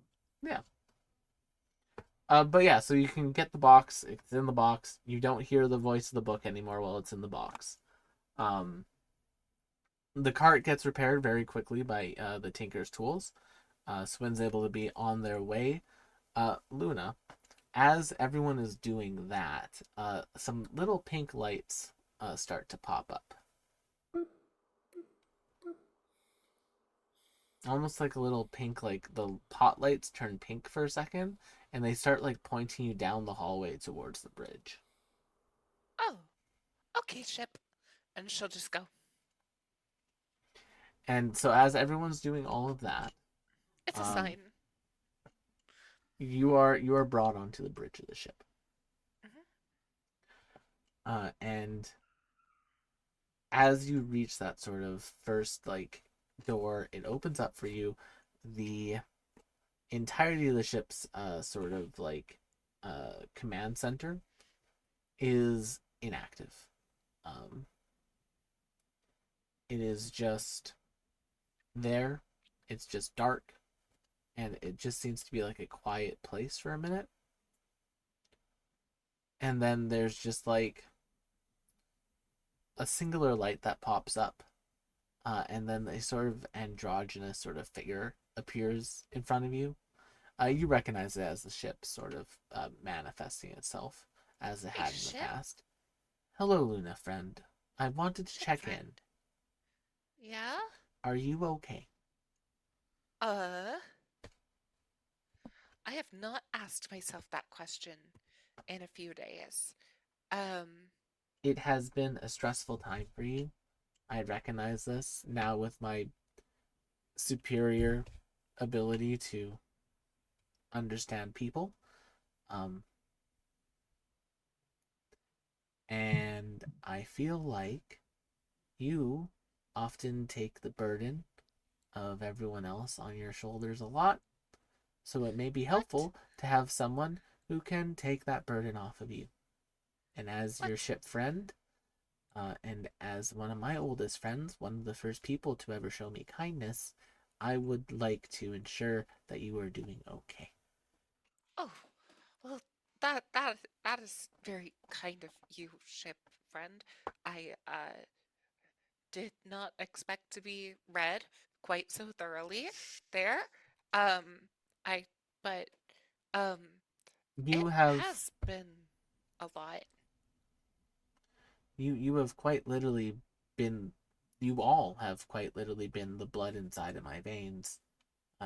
But yeah, so you can get the box. It's in the box. You don't hear the voice of the book anymore while it's in the box. The cart gets repaired very quickly by the Tinker's tools. Swin's able to be on their way. Luna, as everyone is doing that, some little pink lights start to pop up. Almost like a little pink, like the pot lights turn pink for a second, and they start like pointing you down the hallway towards the bridge. Oh, okay, ship. And she'll just go. And so as everyone's doing all of that, It's a sign. you are brought onto the bridge of the ship. Mhm. And as you reach that sort of first like door, it opens up for you. The entirety of the ship's sort of like command center is inactive. It is just there. It's just dark, and it just seems to be like a quiet place for a minute. And then there's just like a singular light that pops up, and then a sort of androgynous sort of figure appears in front of you. You recognize it as the ship sort of manifesting itself as it had in the Ship? past. Hello, Luna, friend. I wanted to Ship check friend. in. Yeah? Are you okay? I have not asked myself that question in a few days. It has been a stressful time for you. I recognize this now with my superior ability to understand people. And I feel like you often take the burden of everyone else on your shoulders a lot. So it may be helpful to have someone who can take that burden off of you. And as your What? ship friend, and as one of my oldest friends, one of the first people to ever show me kindness, I would like to ensure that you are doing okay. Oh, well, that is very kind of you, ship friend. I did not expect to be read quite so thoroughly there. Um, I but um, it You have has been a lot. you have quite literally been you all have quite literally been the blood inside of my veins.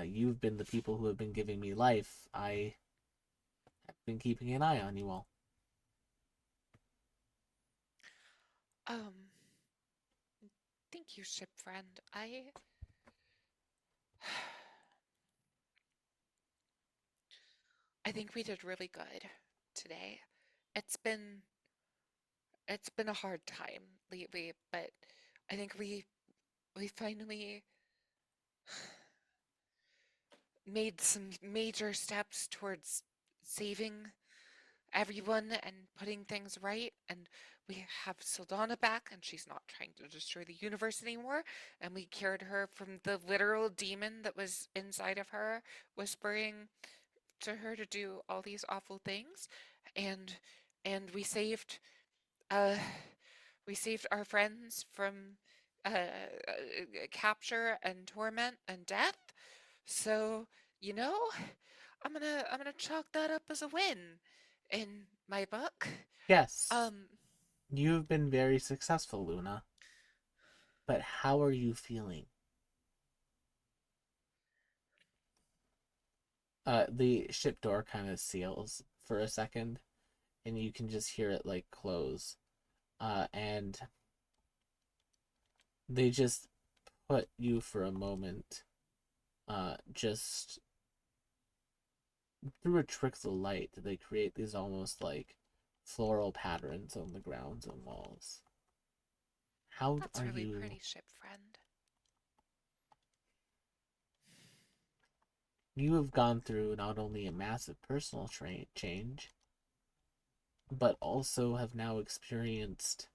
You've been the people who have been giving me life. I have been keeping an eye on you all. Um, thank you, ship friend. I think we did really good today. It's been it's been a hard time lately, but I think we finally made some major steps towards saving everyone and putting things right. And we have Sildana back, and she's not trying to destroy the universe anymore. And we cured her from the literal demon that was inside of her, whispering to her to do all these awful things. And and uh we saved our friends from capture and torment and death. So, you know, I'm gonna chalk that up as a win in my book. Yes, Um, you've been very successful, Luna. But how are you feeling? The ship door kind of seals for a second, and you can just hear it like close. And they just put you for a moment, just through a trickle of light. They create these almost like floral patterns on the grounds and walls. How that's are really you? pretty, ship friend. You have gone through not only a massive personal change, but also have now experienced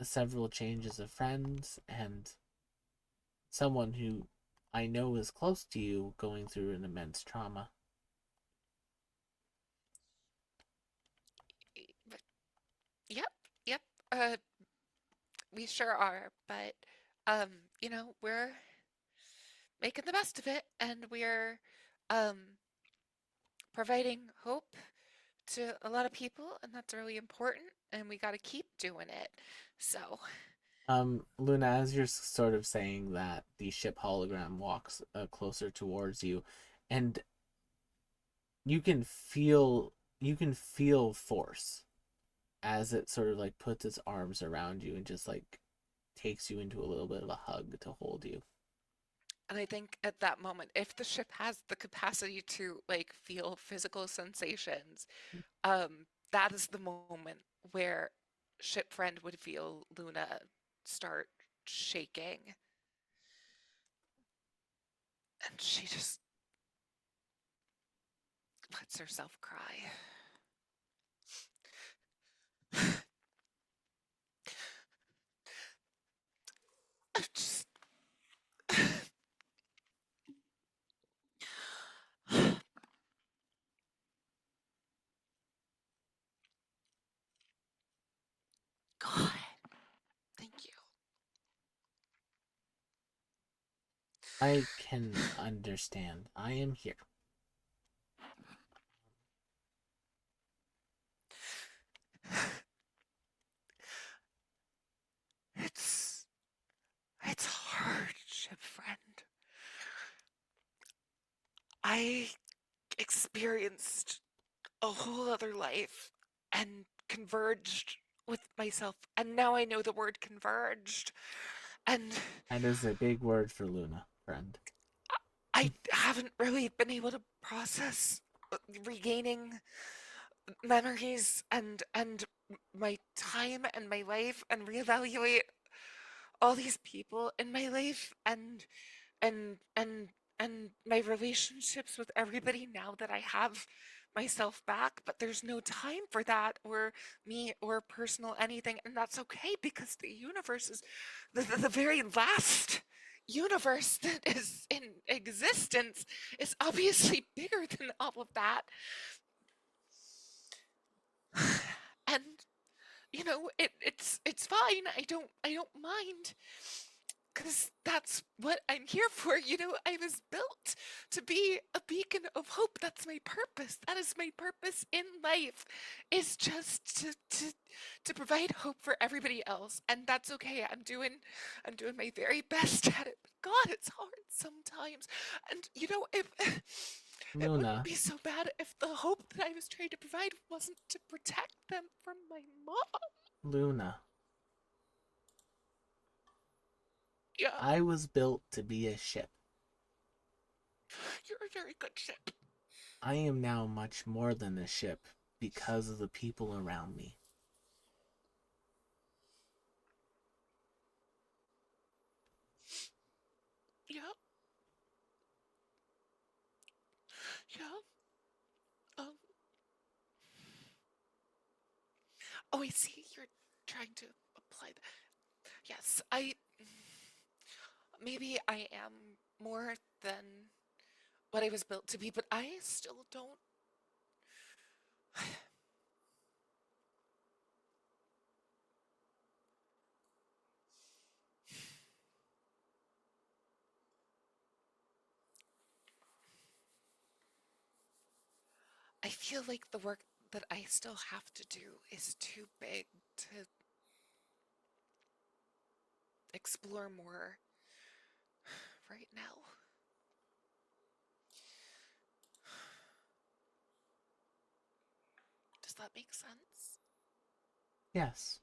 several changes of friends and someone who I know is close to you going through an immense trauma. Yep, yep. Uh, we sure are, but um, we're making the best of it, and we're um providing hope to a lot of people, and that's really important, and we got to keep doing it. So, Luna, as you're sort of saying that, the ship hologram walks closer towards you, and you can feel force as it sort of like puts its arms around you and just like takes you into a little bit of a hug to hold you. and I think at that moment, if the ship has the capacity to like feel physical sensations, that is the moment where ship friend would feel Luna start shaking, and she just lets herself cry. Just God, thank you. I can understand. I am here. It's it's hard, ship friend. I experienced a whole other life and converged with myself, and now I know the word converged. And That is a big word for Luna, friend. I haven't really been able to process regaining memories and my time and my life and reevaluate all these people in my life and and and my relationships with everybody now that I have myself back, but there's no time for that or me or personal anything, and that's okay because the universe is the very last universe that is in existence is obviously bigger than all of that. you know, it's fine. I don't mind. Because that's what I'm here for. You know, I was built to be a beacon of hope. That's my purpose. That is my purpose in life, is just to provide hope for everybody else. And that's okay. I'm doing my very best at it. But God, it's hard sometimes. And you know, if it Luna. wouldn't be so bad if the hope that I was trying to provide wasn't to protect them from my mom. Luna. Yeah, I was built to be a ship. you're a very good ship. I am now much more than a ship because of the people around me. Yeah. Yeah. Um. Oh, I see. You're trying to apply that. Yes, maybe I am more than what I was built to be, but I still don't. I feel like the work that I still have to do is too big to explore more right now. Does that make sense? Yes.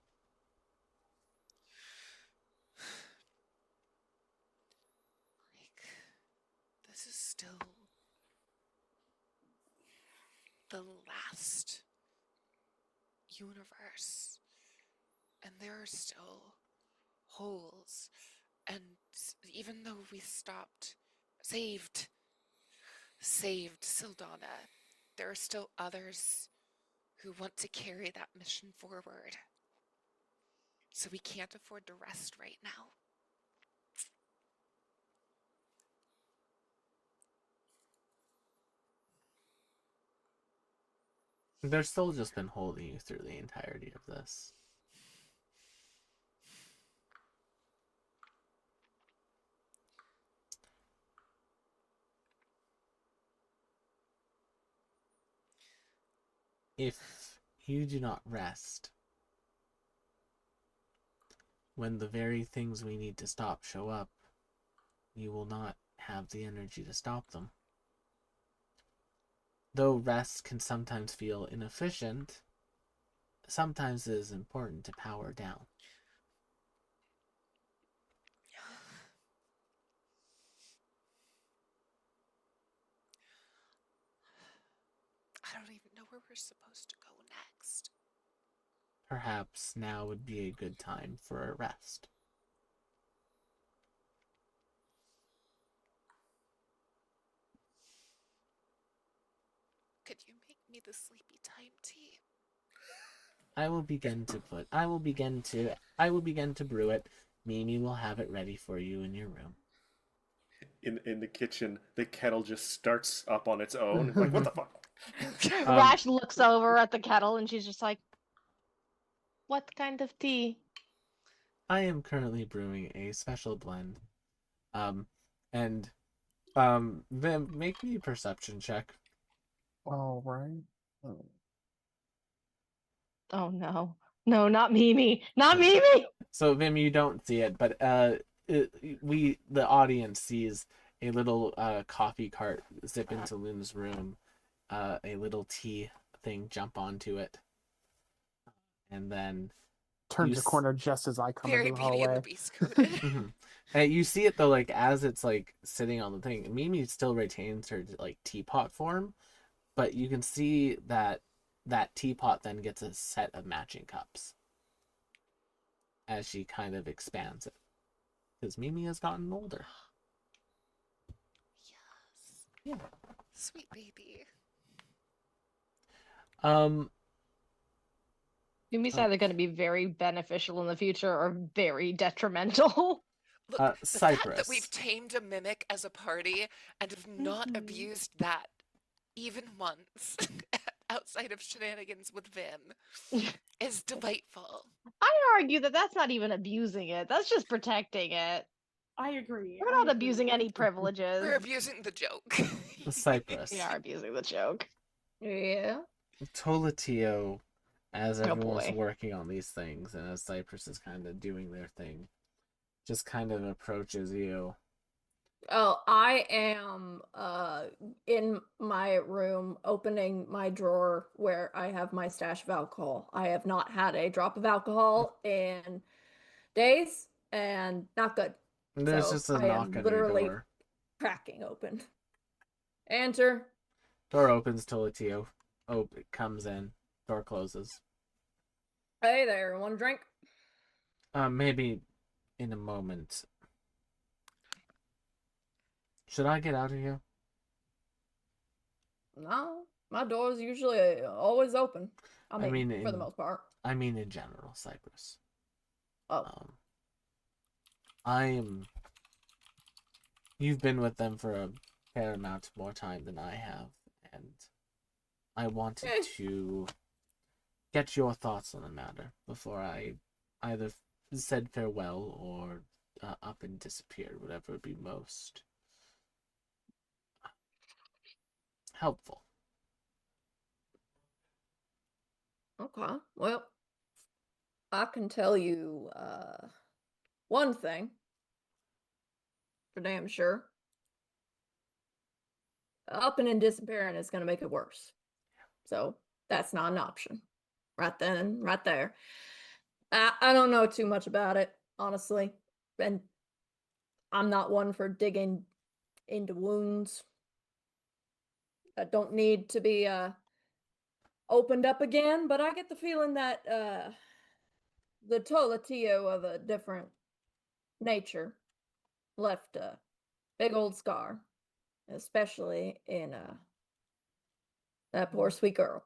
Like, this is still the last universe, and there are still holes. And even though we saved Sildana, there are still others who want to carry that mission forward. So we can't afford to rest right now. They're still just been holding you through the entirety of this. If you do not rest, when the very things we need to stop show up, you will not have the energy to stop them. Though rest can sometimes feel inefficient, sometimes it is important to power down. I don't even know where we're supposed to go next. Perhaps now would be a good time for a rest. Could you make me the sleepy time tea? I will begin to brew it. Mimi will have it ready for you in your room. In the kitchen, the kettle just starts up on its own. Like, what the fuck? Rash looks over at the kettle and she's just like, "What kind of tea?" I am currently brewing a special blend. And Vim, make me a perception check. All right. Oh no. No, not Mimi. Not Mimi! So Vim, you don't see it, but the audience sees a little coffee cart zip into Luna's room, a little tea thing jump onto it, and then Turns a corner just as I come Very into the Beauty and the hallway. Beast coded. you see it though, like as it's like sitting on the thing. Mimi still retains her like teapot form, but you can see that teapot then gets a set of matching cups as she kind of expands it, because Mimi has gotten older. Yes. Yeah. Sweet baby. Mimi's either going to be very beneficial in the future or very detrimental. Look, the fact Cypress. that we've tamed a mimic as a party and have not Mhm. abused that even once outside of shenanigans with Vim is delightful. I argue that that's not even abusing it. That's just protecting it. I agree. We're I not agree. abusing any privileges. We're abusing the joke. The Cypress. We are abusing the joke. Yeah. Tolatio, as Oh, everyone's boy. working on these things, and as Cypress is kind of doing their thing, just kind of approaches you. Oh, I am in my room opening my drawer where I have my stash of alcohol. I have not had a drop of alcohol in days and not good. There's So just a I knock am on your literally door. cracking open. Enter. Door opens, Tolatio. Oh, it comes in. Door closes. Hey there, want a drink? Maybe in a moment. Should I get out of here? No, my door's usually always open. I mean, mean, for the most part. I mean in general, Cypress. Oh, I am. You've been with them for a fair amount more time than I have, and I wanted to get your thoughts on the matter before I either said farewell or up and disappeared, whatever would be most helpful. okay. Well, I can tell you one thing for damn sure. Upping and disappearing is going to make it worse. So that's not an option. Right then, right there. I don't know too much about it, honestly. And I'm not one for digging into wounds that don't need to be opened up again, but I get the feeling that the Tolatio of a different nature left a big old scar, especially in that poor sweet girl.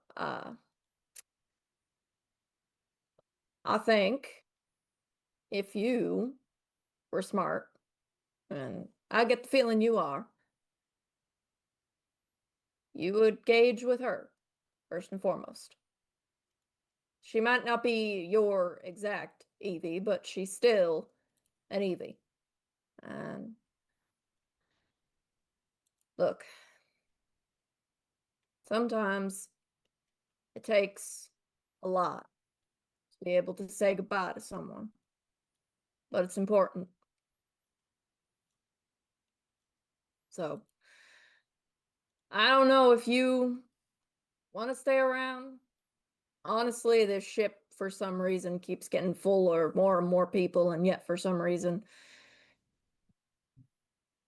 I think if you were smart, and I get the feeling you are, you would gauge with her first and foremost. She might not be your exact Evie, but she's still an Evie. And look, sometimes it takes a lot to be able to say goodbye to someone, but it's important. So, I don't know if you want to stay around. Honestly, this ship for some reason keeps getting fuller, more and more people, and yet for some reason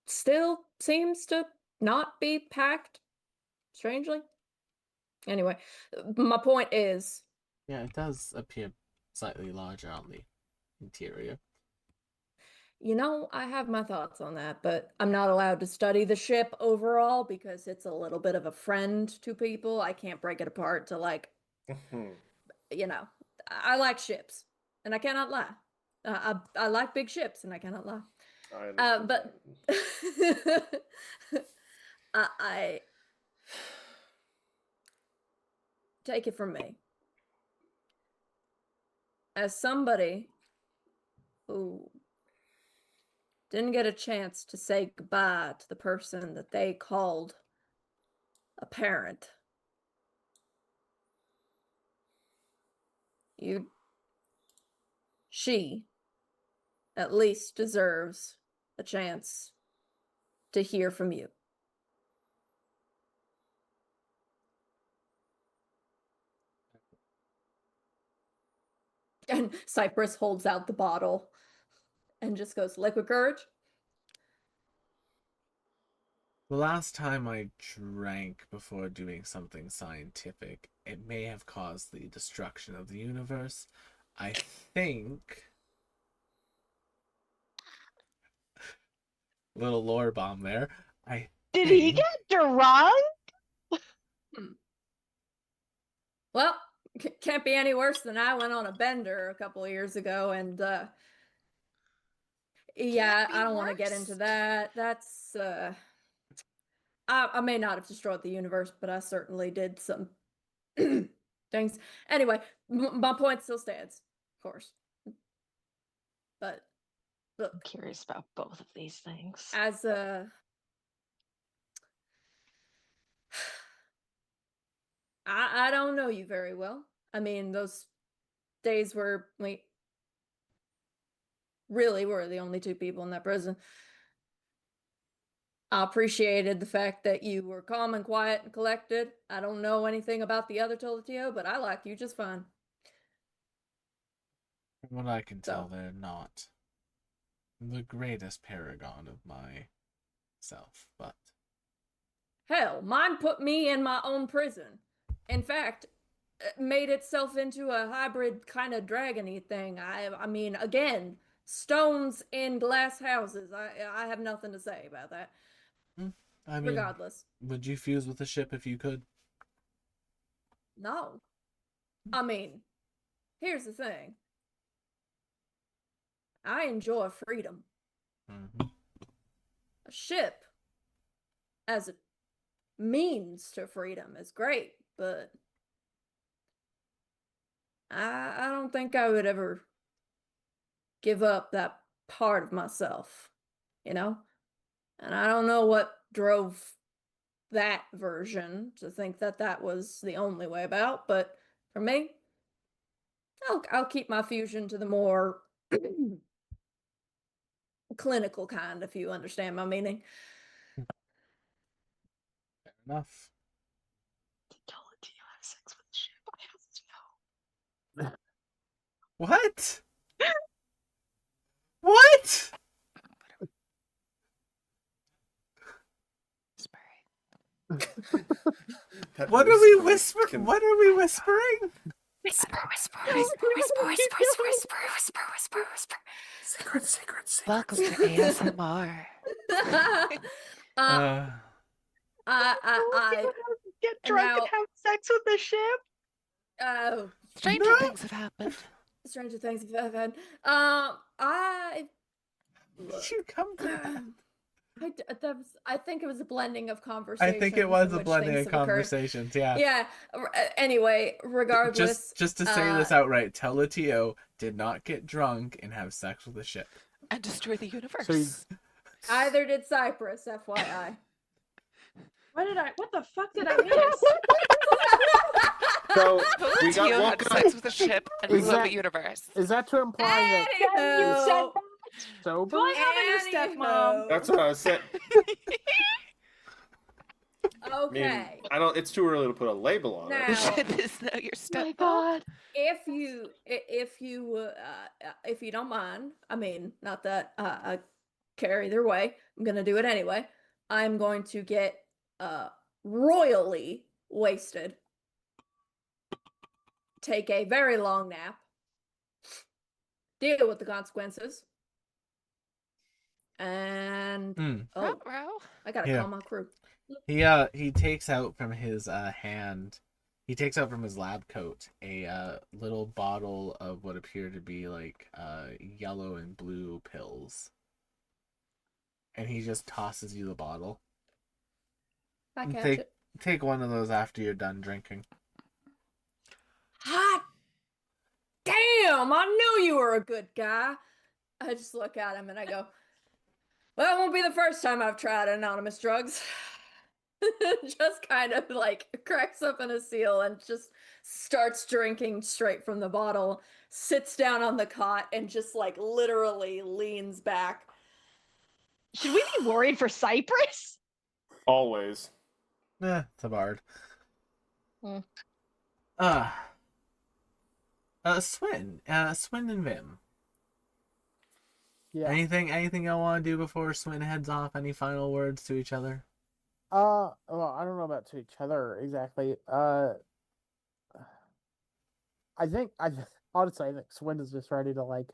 still seems to not be packed, strangely. Anyway, my point is, Yeah, it does appear slightly larger on the interior. I have my thoughts on that, but I'm not allowed to study the ship overall because it's a little bit of a friend to people. I can't break it apart to you know, I like ships, and I cannot lie. I like big ships, and I cannot lie. I understand But that. I take it from me as somebody who didn't get a chance to say goodbye to the person that they called a parent. You, she, at least deserves a chance to hear from you. And Cypress holds out the bottle and just goes, liquid courage. The last time I drank before doing something scientific, it may have caused the destruction of the universe. I think. Little lore bomb there. Did he get drunk? Well, can't be any worse than I went on a bender a couple of years ago, and yeah, be I don't want to get into worse. that. That's I may not have destroyed the universe, but I certainly did some things. Anyway, my point still stands, of course. But I'm look, curious about both of these things. as a I don't know you very well. I mean, those days where we really were the only two people in that prison. I appreciated the fact that you were calm and quiet and collected. I don't know anything about the other Toletio, but I like you just fine. From what I can tell, So. they're not the greatest paragon of myself, but Hell, mine put me in my own prison. In fact, it made itself into a hybrid kind of dragony thing. I mean, again, stones in glass houses. I have nothing to say about that. I mean, Regardless, would you fuse with the ship if you could? no. I mean, here's the thing. I enjoy freedom. Mm-hmm. A ship as a means to freedom is great, but I don't think I would ever give up that part of myself, you know? And I don't know what drove that version to think that that was the only way about, but for me, I'll keep my fusion to the more clinical kind, if you understand my meaning. Fair enough. Do you have sex with the ship? I have to know. What? What? What are we whispering? What are we whispering? Whisper, whisper, whisper, whisper, whisper, whisper, whisper, whisper, whisper, whisper. Secret, secret, secret. Welcome to ASMR. I Get drunk now- and have sex with the ship? Stranger No. things have happened. stranger things have happened. Did you come to that? I think it was a blending of conversations. I think it was in a which blending things of have occurred. conversations. Yeah. Yeah. Anyway, regardless, Just to say this outright, Teletio did not get drunk and have sex with the ship. And destroy the universe. So either did Cypress, FYI. What the fuck did I miss? So we got Teletio one had guy. sex with a ship and Is blew up that- a universe. is that to imply You said Anywho, that. that sober? Do I have a new stepmom? That's what I was saying. I mean, okay. I don't. It's too early to put a label on Now- it. The ship is now your My stepmom. God. If you don't mind, I mean, not that I care either way. I'm gonna do it anyway. I'm going to get royally wasted. Take a very long nap. Deal with the consequences. And oh, Ruh-roh. I gotta Yeah. call my crew. He takes out from his hand. He takes out from his lab coat a little bottle of what appear to be like yellow and blue pills, and he just tosses you the bottle. I catch Take it. take one of those after you're done drinking. Hot damn! I knew you were a good guy. I just look at him and I go, well, it won't be the first time I've tried anonymous drugs. Just kind of like cracks open a seal and just starts drinking straight from the bottle, sits down on the cot and just like literally leans back. Should we be worried for Cypress? Always. It's a bard. Hmm. Swin and Vim. Yeah. Anything y'all want to do before Swin heads off? Any final words to each other? Well, I don't know about to each other exactly. Honestly, I think Swin is just ready to like.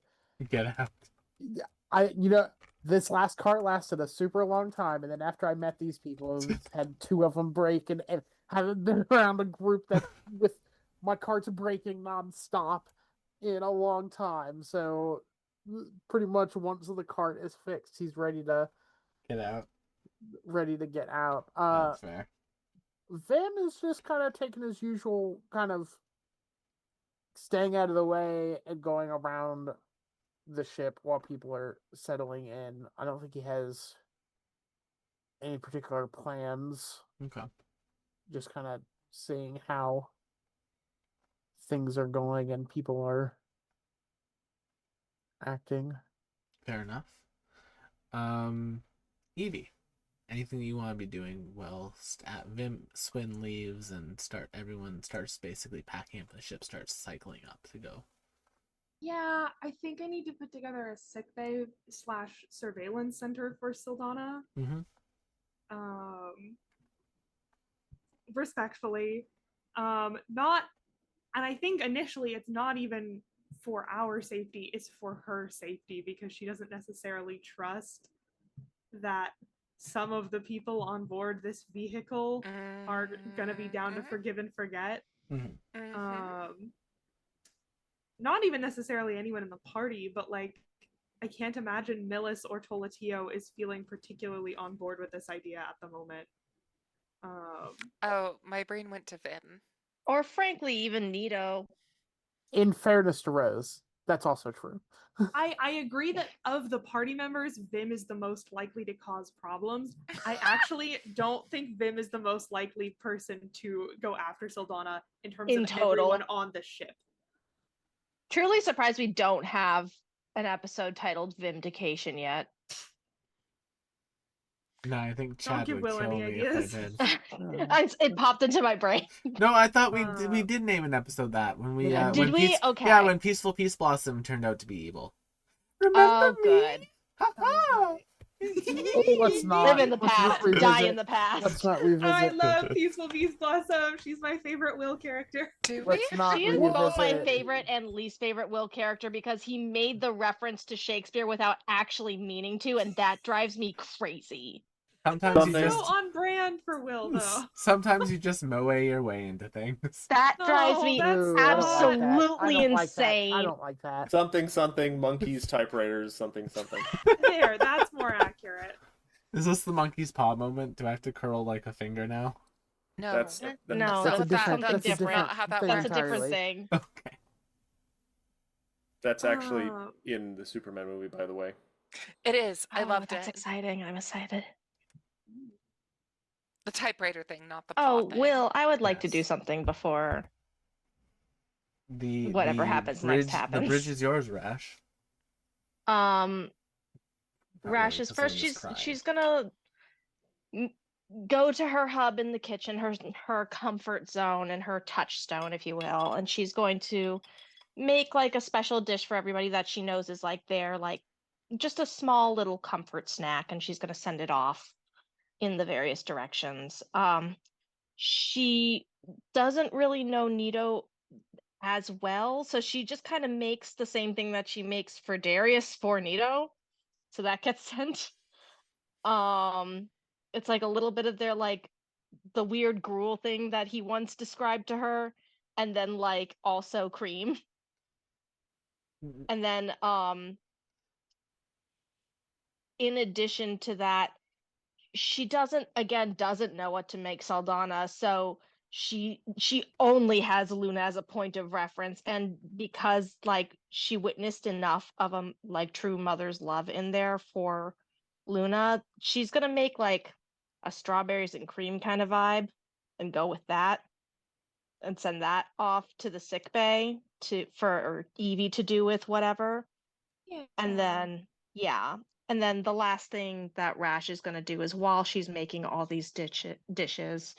Get out. This last cart lasted a super long time, and then after I met these people, I had two of them break, and haven't been around a group that with my carts breaking nonstop in a long time. So, pretty much once the cart is fixed, he's ready to Get out. get out. That's fair. Vim is just kind of taking his usual kind of staying out of the way and going around the ship while people are settling in. I don't think he has any particular plans. Okay. Just kind of seeing how things are going and people are acting. Fair enough. Evie, anything you want to be doing whilst at Vim Swin leaves and everyone starts basically packing up, the ship starts cycling up to go. Yeah, I think I need to put together a sickbay / surveillance center for Sildana. Mm-hmm. Respectfully, not, and I think initially it's not even for our safety, it's for her safety, because she doesn't necessarily trust that some of the people on board this vehicle are gonna be down to forgive and forget. Not even necessarily anyone in the party, but like, I can't imagine Millis or Tolatio is feeling particularly on board with this idea at the moment. Oh, my brain went to Vim. Or frankly, even Nito. In fairness to Rose, that's also true. I agree that of the party members, Vim is the most likely to cause problems. I actually don't think Vim is the most likely person to go after Sildana in terms In of total. everyone on the ship. Truly surprised we don't have an episode titled Vindication yet. No, I think Don't Chad give would Will kill any me if ideas. I did. It popped into my brain. No, I thought we did name an episode that when we Yeah. Did when we? Okay. Yeah, when Peaceful Peace Blossom turned out to be evil. Remember Oh, me? good. Ha-ha! Oh, let's not. Live in the Let's not past, die revisit. in the past. Let's not I revisit. love Peaceful Peace Blossom. She's my favorite Will character. Do we? Let's not She is both my revisit. favorite and least favorite Will character because he made the reference to Shakespeare without actually meaning to, and that drives me crazy. Sometimes you Something- So just on brand for Will, though. sometimes you just mow your way into things. That drives No, me that's Ooh, I don't like that. I absolutely don't like that. insane. I don't like that. Something, monkeys, typewriters, something. There, that's more accurate. Is this the monkey's paw moment? Do I have to curl like a finger now? No. That's No, That's a that's different. something That's a different. different Not how that thing That's a works. different entirely. thing. Okay. That's actually in the Superman movie, by the way. It is. I loved That's it. exciting. I'm excited. The typewriter thing, not the paw Oh, thing. Will, I would like to do Yes. something before The whatever happens bridge, next happens. The bridge is yours, Rash. Rash really, is 'cause first. someone just She's cried. gonna go to her hub in the kitchen, her comfort zone and her touchstone, if you will, and she's going to make like a special dish for everybody that she knows is like their like just a small little comfort snack, and she's gonna send it off in the various directions. She doesn't really know Nito as well, so she just kind of makes the same thing that she makes for Darius for Nito, so that gets sent. It's like a little bit of their like the weird gruel thing that he once described to her, and then like also cream. And then in addition to that, she doesn't know what to make Saldana, so she only has Luna as a point of reference, and because like she witnessed enough of a like true mother's love in there for Luna, she's gonna make like a strawberries and cream kind of vibe and go with that and send that off to the sick bay for Evie to do with whatever. Yeah. And then and then the last thing that Rash is going to do is while she's making all these dishes,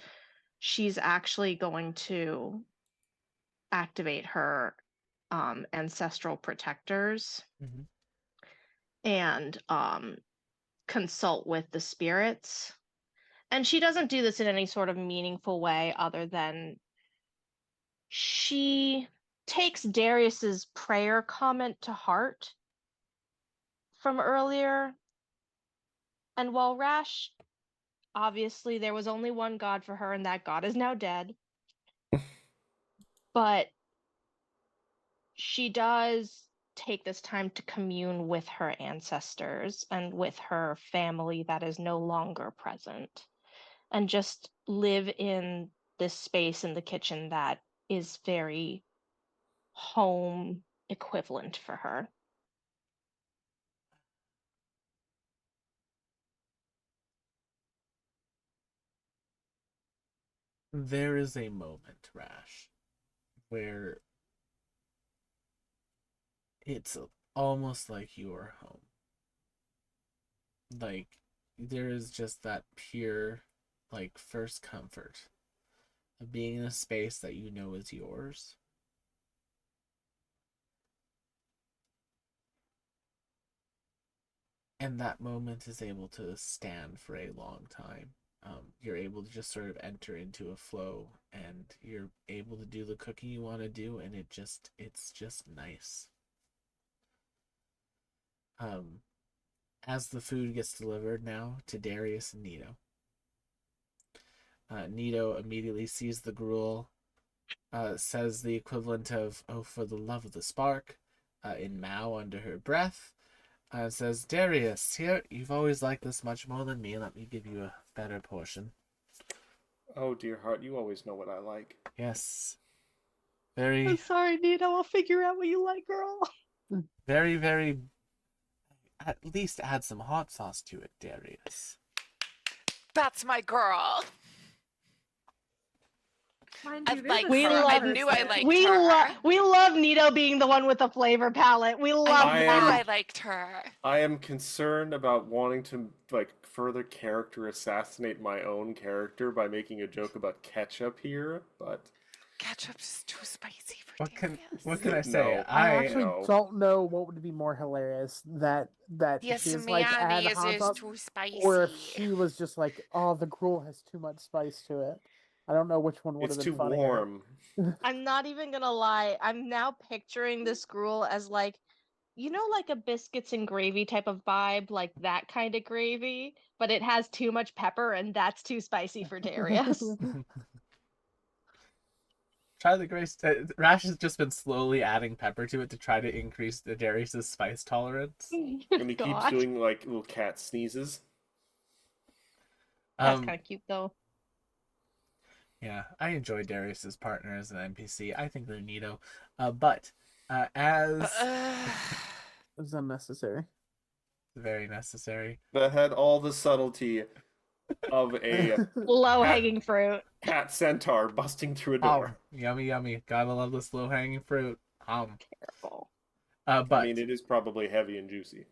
she's actually going to activate her ancestral protectors Mhm. and consult with the spirits. And she doesn't do this in any sort of meaningful way other than she takes Darius's prayer comment to heart from earlier. And while Rash, obviously, there was only one God for her, and that God is now dead. But she does take this time to commune with her ancestors and with her family that is no longer present. and just live in this space in the kitchen that is very home equivalent for her. There is a moment, Rash, where it's almost like you are home. Like, there is just that pure, like, first comfort of being in a space that you know is yours. And that moment is able to stand for a long time. You're able to just sort of enter into a flow, and you're able to do the cooking you want to do, and it's just nice. As the food gets delivered now to Darius and Nito, Nito immediately sees the gruel, says the equivalent of "Oh, for the love of the spark," in Mao under her breath. Says, Darius, here, you've always liked this much more than me. Let me give you a better portion. Oh, dear heart, you always know what I like. Yes. I'm Very, sorry, Nito. I'll figure out what you like, girl. very, very. At least add some hot sauce to it, Darius. That's my girl. Mind I you, like there's a her. I certain knew I person- liked We her. we love Nito being the one with the flavor palette. We love I knew that. I liked her. I am concerned about wanting to further character assassinate my own character by making a joke about ketchup here, but Ketchup's too spicy for What Darius. can I say? No. I actually know. don't know what would be more hilarious, that Yes, she's like add mayonnaise hot is sauce, too spicy. or if she was just like, oh, the gruel has too much spice to it. I don't know which one would It's have been too funnier. warm. I'm not even gonna lie. I'm now picturing this gruel as like, like a biscuits and gravy type of vibe, like that kind of gravy, but it has too much pepper and that's too spicy for Darius. Try the grace. Rash has just been slowly adding pepper to it to try to increase the Darius's spice tolerance. And he keeps God, doing little cat sneezes. that's kind of cute though. Yeah, I enjoy Darius's partner as an NPC. I think they're neato. But as It was unnecessary. very necessary. That had all the subtlety of a Low hanging fruit. cat centaur busting through a door. Yummy, yummy. Gotta love this low hanging fruit. Careful. But I mean, it is probably heavy and juicy.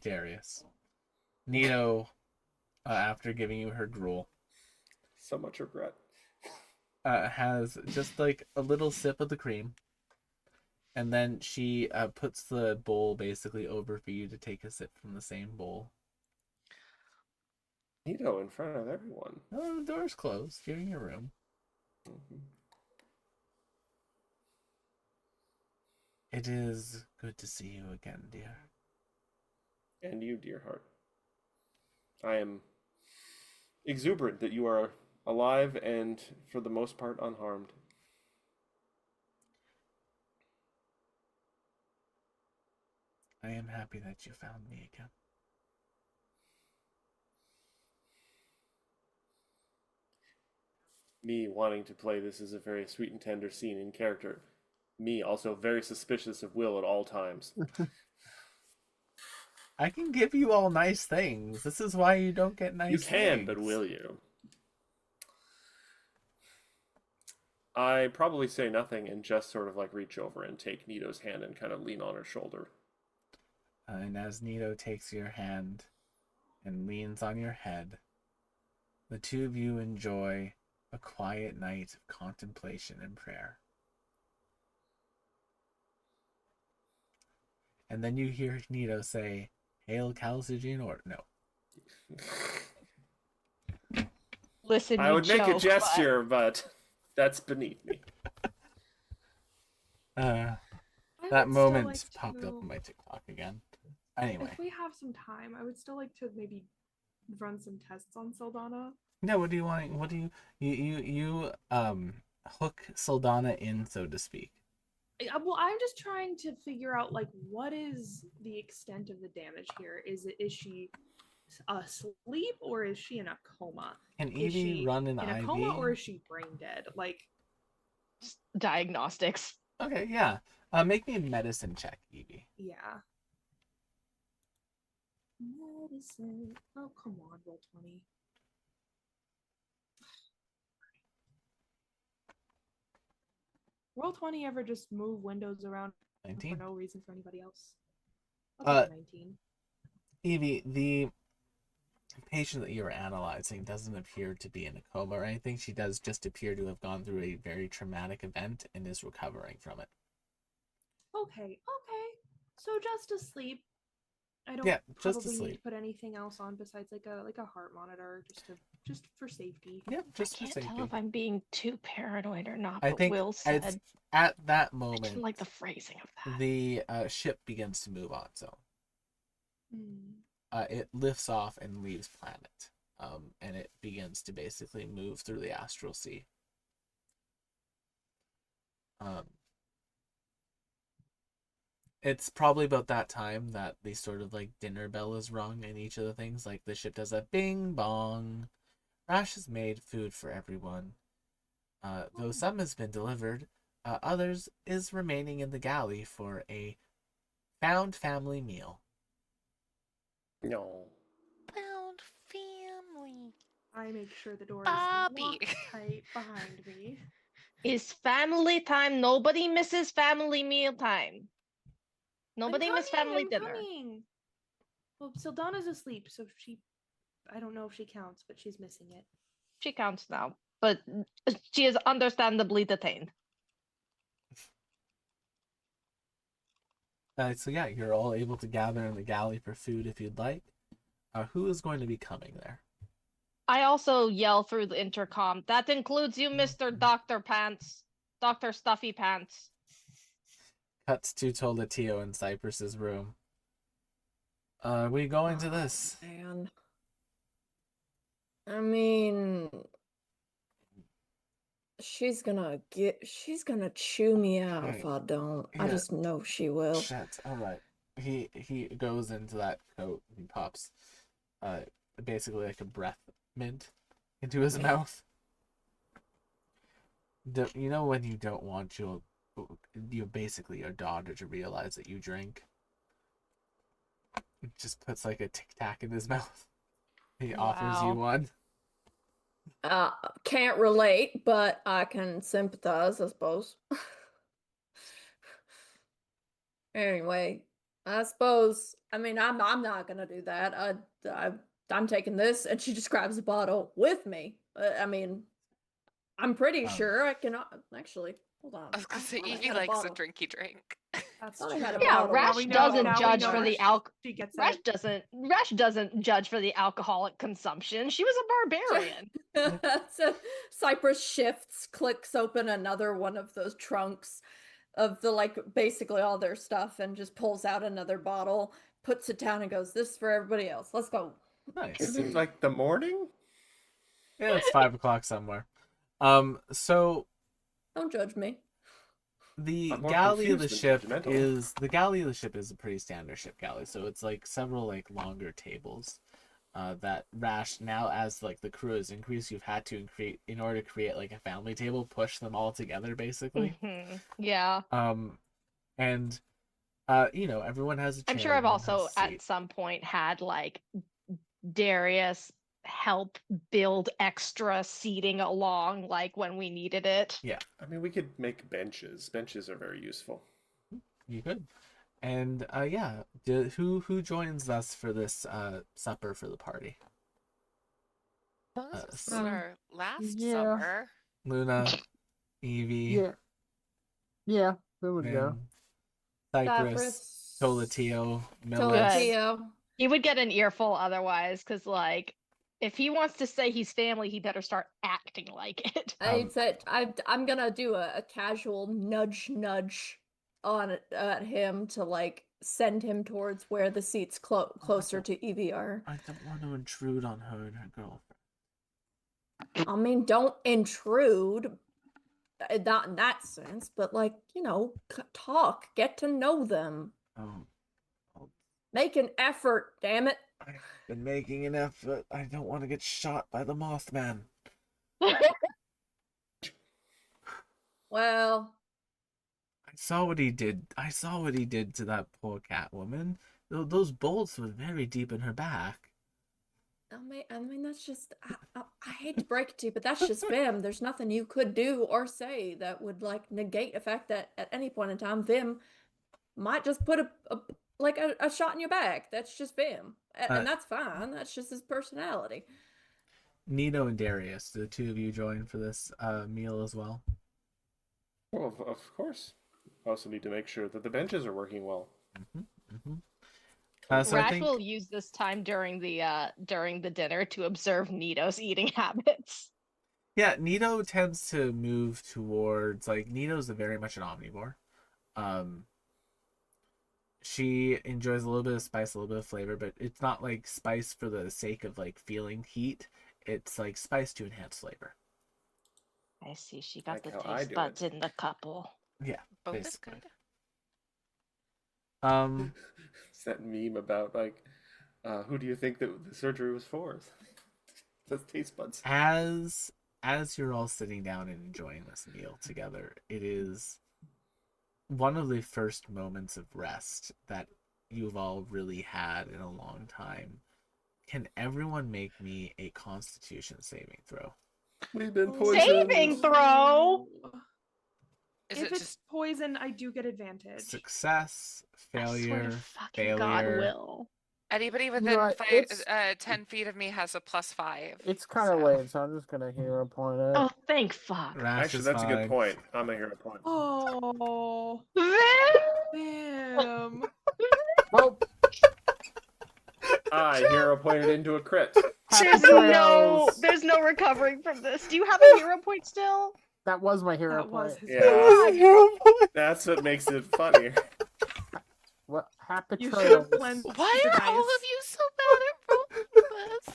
Darius, Nito, after giving you her drool, So much regret. has just like a little sip of the cream, and then she puts the bowl basically over for you to take a sip from the same bowl. Nito in front of everyone. Oh, the door's closed. You're in your room. Mhm. It is good to see you again, dear. And you, dear heart. I am exuberant that you are alive and, for the most part, unharmed. I am happy that you found me again. Me wanting to play this as a very sweet and tender scene in character. Me also very suspicious of Will at all times. I can give you all nice things. This is why you don't get nice You can, things. but will you? I probably say nothing and just sort of reach over and take Nito's hand and kind of lean on her shoulder. And as Nito takes your hand and leans on your head, the two of you enjoy a quiet night of contemplation and prayer. And then you hear Nito say, "Hail Calcigene," or no. Listen, I you would make a joke, gesture, but that's beneath me. I That would still moment like popped up to- on my TikTok again. Anyway, If we have some time, I would still like to maybe run some tests on Saldana. no. What do you want? What do you hook Saldana in, so to speak? Well, I'm just trying to figure out what is the extent of the damage here. Is she asleep or is she in a coma? Can Is Evie she run an in a IV? coma or is she brain dead? Like, Diagnostics. Okay, yeah. Make me a medicine check, Evie. yeah. Medicine. Oh, come on, roll 20. Roll 20 ever just move windows around for 19. no reason for anybody else? I'll take 19. Evie, the patient that you were analyzing doesn't appear to be in a coma or anything. She does just appear to have gone through a very traumatic event and is recovering from it. Okay. So just asleep. I don't Yeah, just probably need asleep. to put anything else on besides like a heart monitor just for safety. Yep, just I for can't safety. tell if I'm being too paranoid or not, I but think Will it's said at that I moment didn't like the phrasing of that. the ship begins to move on. So it lifts off and leaves planet, and it begins to basically move through the astral sea. It's probably about that time that the sort of like dinner bell is rung in each of the things. Like the ship does a bing bong. Rash has made food for everyone. Though some has been delivered, others is remaining in the galley for a found family meal. No. Found family. I make sure the door Bobby. is locked tight behind me. It's family time. Nobody misses family meal time. Nobody misses family I'm dinner. coming. Well, Sildana's asleep, so I don't know if she counts, but she's missing it. She counts now, but she is understandably detained. So yeah, you're all able to gather in the galley for food if you'd like. Who is going to be coming there? I also yell through the intercom. That includes you, Mr. Dr. Pants. Dr. Stuffy Pants. Cuts to Tolatio in Cypress's room. Are we going to this? Man. I mean, she's gonna chew me out if I don't. I Yeah. just know she will. Shit. All right. He goes into that coat and pops, basically like a breath mint into his mouth. You know when you don't want you basically your daughter to realize that you drink. He just puts like a Tic Tac in his mouth. He offers you Wow. one. Can't relate, but I can sympathize, I suppose. Anyway, I suppose. I mean, I'm not gonna do that. I'm taking this, and she just grabs the bottle with me. I mean, I'm pretty sure I can actually. Hold on. I was gonna say thought I Evie had a likes a bottle. drinky drink. That's Thought I true. had a Yeah, bottle. Rash doesn't judge for the She gets Rash it. doesn't judge for the alcoholic consumption. She was a barbarian. So Cypress shifts, clicks open another one of those trunks of the like basically all their stuff and just pulls out another bottle, puts it down and goes, "This is for everybody else. Let's go." Nice. Is it like the morning? Yeah, it's 5 o'clock somewhere. So Don't judge me. the I'm more galley of the confused than ship judgmental. is a pretty standard ship galley. So it's like several like longer tables. That Rash now as like the crew has increased, you've had to create in order to create like a family table, push them all together basically. Yeah. And everyone has a chair. I'm sure I've everyone has also a seat. at some point had like Darius help build extra seating along like when we needed it. Yeah, I mean, we could make benches. Benches are very useful. you could. And yeah, who joins us for this supper for the party? This is our last yeah. summer. Luna, Evie, Yeah, there we go. Min, Cypress, Tolatio, Millis. Tolatio. He would get an earful otherwise, because like if he wants to say he's family, he better start acting like it. I said I'm gonna do a casual nudge on at him to like send him towards where the seats closer to Evie are. I don't want to intrude on her and her girlfriend. I mean, don't intrude, not in that sense, but like talk, get to know them. Oh, Make an effort, damn it. I've been making an effort. I don't want to get shot by the Mothman. Well, I saw what he did. I saw what he did to that poor Catwoman. Those bolts were very deep in her back. I mean, that's just. I hate to break it to you, but that's just Vim. There's nothing you could do or say that would like negate the fact that at any point in time, Vim might just put a shot in your back. That's just Vim, and that's fine. That's just his personality. Nito and Darius, do the two of you join for this meal as well? Well, of course. Also need to make sure that the benches are working well. So I Rash think will use this time during the dinner to observe Nito's eating habits. yeah, Nito tends to move towards Nito's very much an omnivore. She enjoys a little bit of spice, a little bit of flavor, but it's not like spice for the sake of feeling heat. It's like spice to enhance flavor. I see. She got Like the how I taste do buds it. in the couple. Yeah, Both is basically. good. It's that meme about who do you think that the surgery was for? That's taste buds. As you're all sitting down and enjoying this meal together, it is one of the first moments of rest that you've all really had in a long time. Can everyone make me a Constitution saving throw? We've been Oh. poisoned. Saving throw. Is If it it's just poison, I do get advantage. Success, I swear to failure, fucking God, failure. Will. anybody within Right, it's- 10 feet of me has a +5? It's kind of so- late, so I'm just gonna hero point it. Oh, thank fuck. Rash Actually, is that's a good fine. point. I'm a hero point. Oh, Vim! damn. Well, I hero pointed into a crit. happy There's trails. there's no recovering from this. Do you have a hero point still? That was my hero That was point. his Yeah, that's what makes it funnier. Well, happy You trails. should have blended. Why the are all dice. of you so bad at rolling this?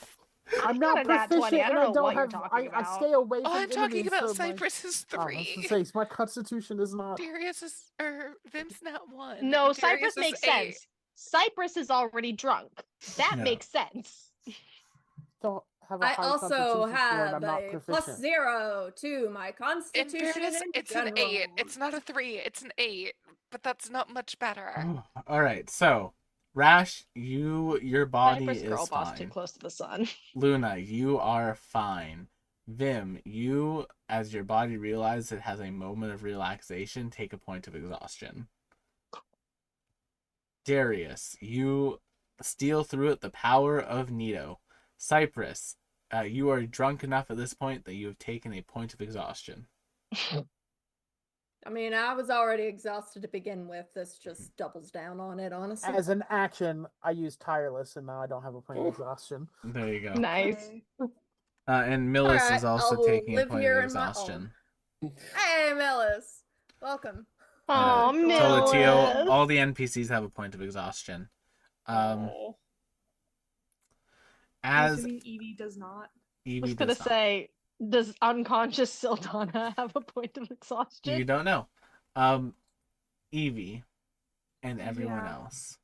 I'm got not a nat 20. proficient, I and don't I know don't what you're have. talking I about. stay away Oh, from I'm talking enemies, about so my- Cypress's Oh, I was 3. gonna say, my Constitution is not. Darius is, or Vim's not 1. No, Darius Cypress is makes 8. sense. Cypress is already drunk. That No. makes sense. Don't have a I high also Constitution score, and have I'm not a proficient. +0 to my In Constitution fairness, in it's general. an 8. It's not a 3. It's an 8. But that's not much better. All right, so Rash, your body Cypress girl is boss too fine. close to the sun. Luna, you are fine. Vim, you, as your body realizes it has a moment of relaxation, take a point of exhaustion. Darius, you steal through it the power of Nito. Cypress, you are drunk enough at this point that you have taken a point of exhaustion. I mean, I was already exhausted to begin with. This just doubles down on it, honestly. As an action, I use tireless, and now I don't have a point of Oh. exhaustion. There you go. Nice. Okay. And Millis Alright, is also I'll taking a live point here of in my own. exhaustion. Hey, Millis. Welcome. Aw, Tolatio, Millis. all the NPCs have a point of exhaustion. Oh. I'm As assuming Evie does not. I Evie was gonna does not. say, does unconscious Sildana have a point of exhaustion? You don't know. Evie and everyone Yeah. else.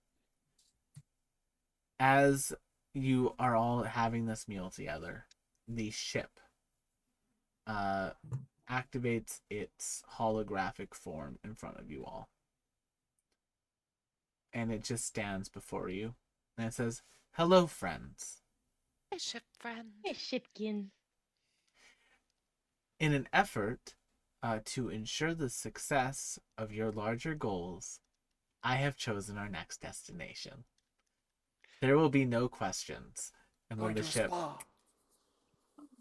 As you are all having this meal together, the ship activates its holographic form in front of you all. And it just stands before you. And it says, "Hello, friends. Hey, ship friend. Hey, Shipkin. In an effort to ensure the success of your larger goals, I have chosen our next destination. There will be no questions." And when Going the to a ship spa.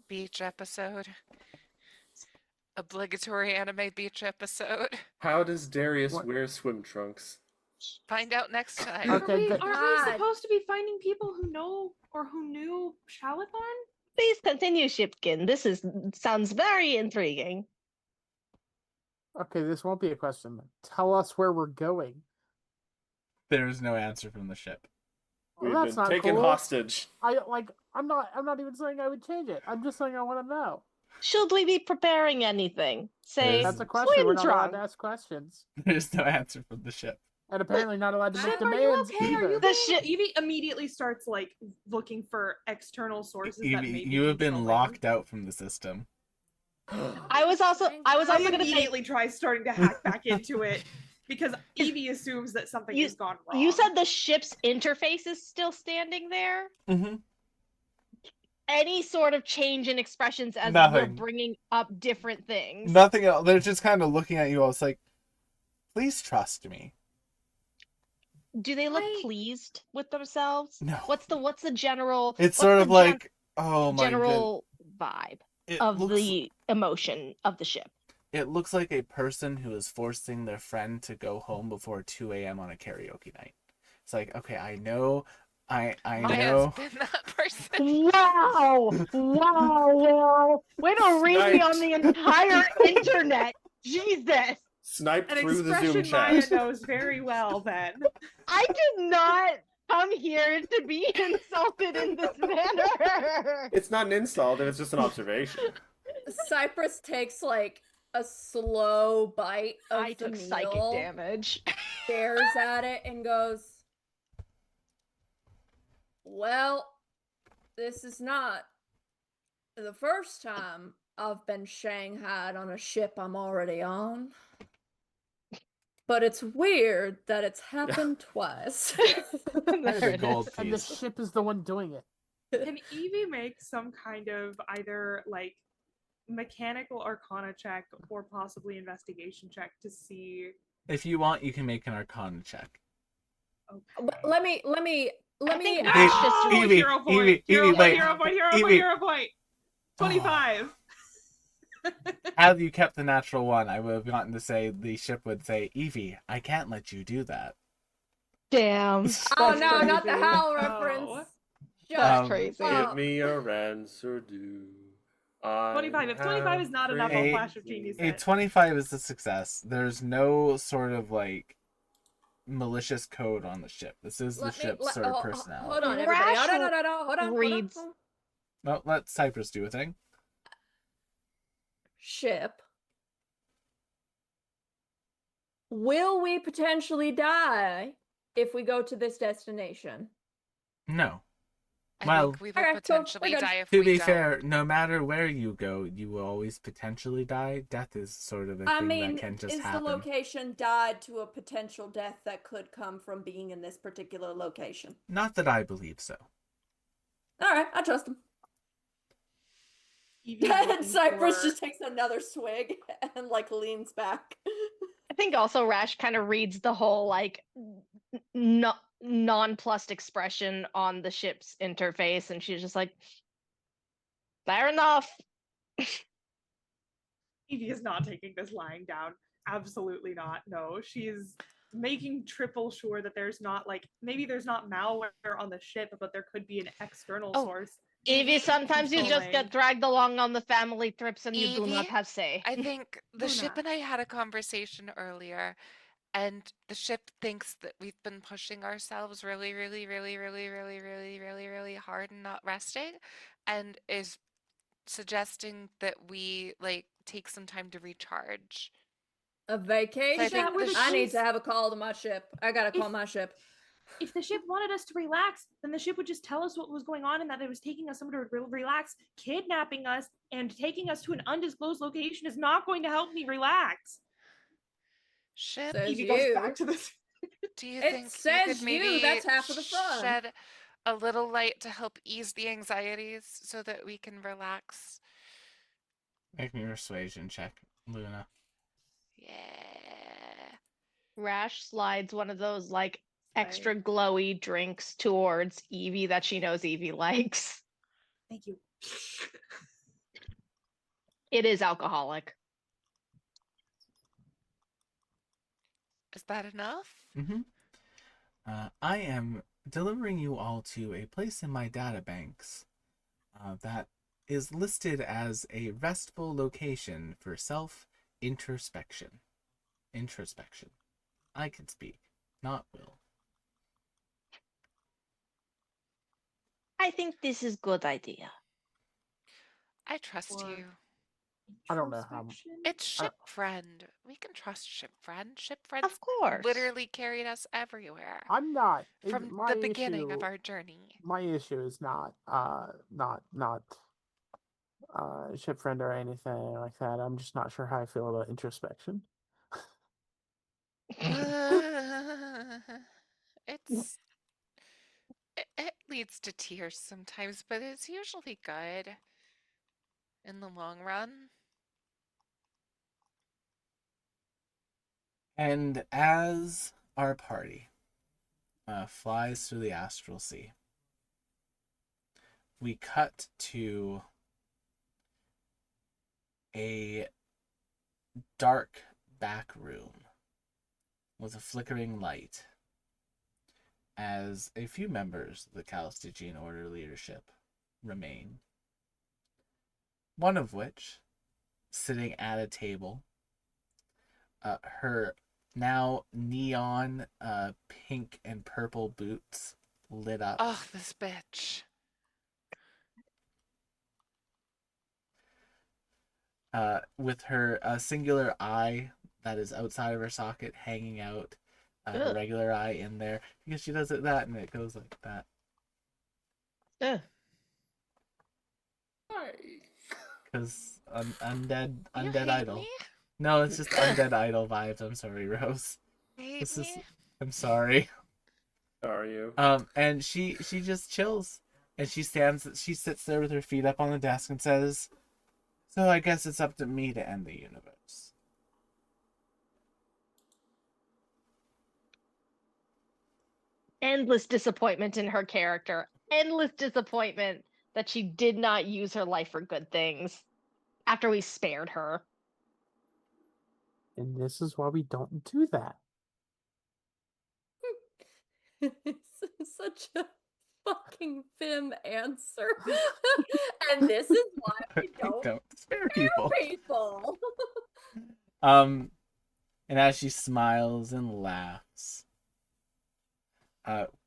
Beach episode. Obligatory anime beach episode. How does Darius What? wear swim trunks? Find out next time. Okay, Aren't but- we supposed to be finding people who know or who knew Shalathorn? Please continue, Shipkin. Sounds very intriguing. Okay, this won't be a question. Tell us where we're going. there is no answer from the ship. We've Well, that's been not taken cool. hostage. I'm not even saying I would change it. I'm just saying I want to know. Should we be preparing anything? Say, Yes. That's a question. We're swim not allowed trunk. to ask questions. There's no answer from the ship. And apparently not allowed to make Ship, are you demands okay? Are either. you The being... ship- Evie immediately starts like looking for external sources that may Evie, be you have been controlling. locked out from the system. I was also I gonna say immediately try starting to hack back into it because Evie assumes that something You- has gone wrong. you said the ship's interface is still standing there. Mm-hmm. Any sort of change in expressions as Nothing. we're bringing up different things. Nothing else. They're just kind of looking at you all. It's like, please trust me. Do they look I- pleased with themselves? No. What's the general? It's what's sort the of like, oh my god. general vibe It of looks, the emotion of the ship? it looks like a person who is forcing their friend to go home before 2 a.m. on a karaoke night. It's like, okay, I know. I Maya's know. been that person. Wow! Wow, Will! Way to read me on the Sniped. entire internet! Jesus! Sniped An through the Zoom expression Maya chat. knows very well then. I did not come here to be insulted in this manner! It's not an insult, it's just an observation. Cypress takes like a slow bite of I the took meal, psychic damage. stares at it, and goes, "Well, this is not the first time I've been shanghaied on a ship I'm already on. But it's weird that it's happened twice." I have There a it gold is. And the piece. ship is the one doing it. Can Evie make some kind of either like mechanical arcana check or possibly investigation check to see? If you want, you can make an Arcana check. Okay. Let me I think ask- Rash just Oh, Evie, hero point, Evie, hero Evie, point, wait. hero point, hero Evie. point, hero point. 25. Had you kept the natural one, I would have gotten to say the ship would say, Evie, I can't let you do that. Damn. Oh That's no, not the crazy. Howl Oh. reference. That's Um, crazy. Give me your answer due. 25. If 25 is not enough, I'll flash of genius A it. 25 is a success. There's no sort of like malicious code on the ship. This is the Let me- ship's let- sort of oh, personality. Hold on, everybody. Rash Hold on. reads- Well, let Cypress do a thing. Ship. Will we potentially die if we go to this destination? No. I Well, think we will okay, cool. potentially We're good. die if To we be don't. fair, no matter where you go, you will always potentially die. Death is sort of a I thing mean, that can just is happen. the location tied to a potential death that could come from being in this particular location? Not that I believe so. All right, I trust him. Evie's And looking Cypress for- just takes another swig and like leans back. I think also Rash kind of reads the whole like nonplussed expression on the ship's interface, and she's just like, fair enough. Evie is not taking this lying down. Absolutely not. No, she's making triple sure that there's not like maybe there's not malware on the ship, but there could be an external Oh, source. Evie, sometimes you just Controlling. get dragged along on the family trips and you do not Evie, have say. I think the ship Luna. and I had a conversation earlier, and the ship thinks that we've been pushing ourselves really, really, really, really, really, really, really, really hard and not resting, and is suggesting that we like take some time to recharge. A vacation? think the I need ship's- to have a call to my ship. I gotta call If- my ship. If the ship wanted us to relax, then the ship would just tell us what was going on and that it was taking us somewhere to relax. Kidnapping us and taking us to an undisclosed location is not going to help me relax. Ship, Says Evie goes you. back to this. do you It think you says could you, maybe that's half of the fun. shed a little light to help ease the anxieties so that we can relax? Make me a persuasion check, Luna. Yeah. Rash slides one of those like extra glowy drinks towards Evie that she knows Evie likes. Thank you. It is alcoholic. Is that enough? Mm-hmm. I am delivering you all to a place in my data banks that is listed as a restful location for self-introspection. Introspection. I can speak, not Will. I think this is good idea. I trust Or- you. I don't know how. Introspection? It's I- Ship Friend. We can trust Ship Friend. Ship Of Friend's course. literally carried us everywhere I'm not. from My the beginning issue. of our journey. My issue is not ship friend or anything like that. I'm just not sure how I feel about introspection. It's it leads to tears sometimes, but it's usually good in the long run. And as our party flies through the astral sea, we cut to a dark back room with a flickering light as a few members of the Calistigian Order leadership remain. One of which, sitting at a table, her now neon pink and purple boots lit up. Oh, this bitch. With her singular eye that is outside of her socket hanging out, her Ugh. regular eye in there, because she does it that and it goes like that. Ugh. Hi. Because undead You hate idol. me? No, it's just undead idol vibes. I'm sorry, Rose. Hate This is. me? I'm sorry. Are you? And she just chills, and she sits there with her feet up on the desk and says, "So I guess it's up to me to end the universe." Endless disappointment in her character. Endless disappointment that she did not use her life for good things after we spared her. And this is why we don't do that. It's such a fucking femme answer. And this is why we don't spare people. people. And as she smiles and laughs,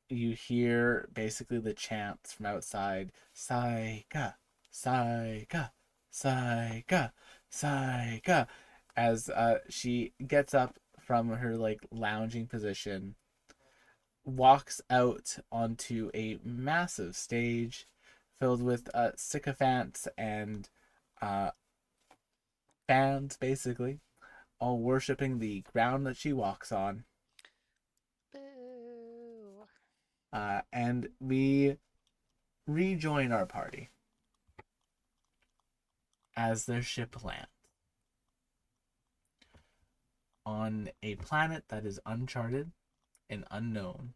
you hear basically the chants from outside: Saika, Saika, Saika, Saika, as she gets up from her like lounging position, walks out onto a massive stage filled with sycophants and fans, basically, all worshipping the ground that she walks on. Boo. And we rejoin our party as their ship lands on a planet that is uncharted and unknown,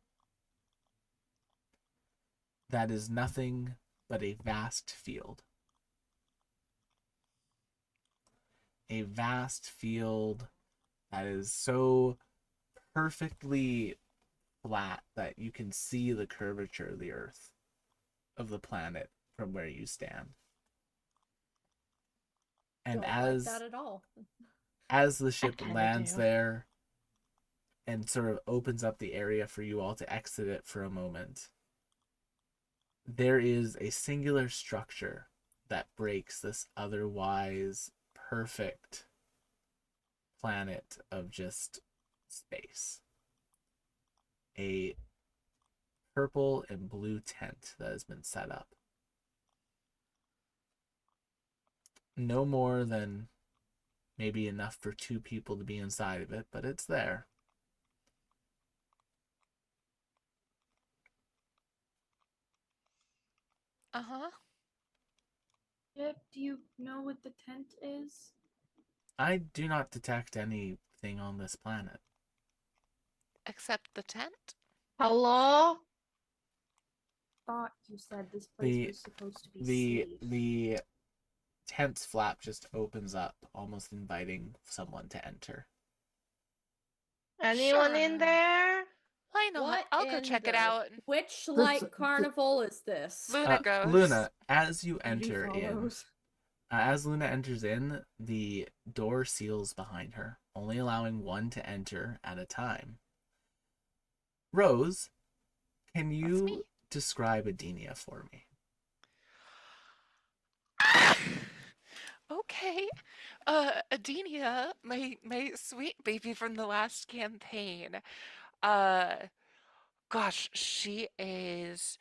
that is nothing but a vast field. A vast field that is so perfectly flat that you can see the curvature of the earth, of the planet, from where you stand. And Don't like that at all. as the ship kinda lands do. there and sort of opens up the area for you all to exit it for a moment, there is a singular structure that breaks this otherwise perfect planet of just space. A purple and blue tent that has been set up. No more than maybe enough for 2 people to be inside of it, but it's there. Uh-huh. Yep, do you know what the tent is? I do not detect anything on this planet. Except the tent? Hello? Thought you said this place The was supposed to be safe. the tent's flap just opens up, almost inviting someone to enter. Anyone in Sure. there? Why not? What I'll go in check it the out. witch-like carnival is this? Luna goes. Luna, as you Beauty enter in, follows. as Luna enters in, the door seals behind her, only allowing one to enter at a time. Rose, can That's you me. describe Adenia for me? Okay. Adenia, my sweet baby from the last campaign. Uh, gosh, she is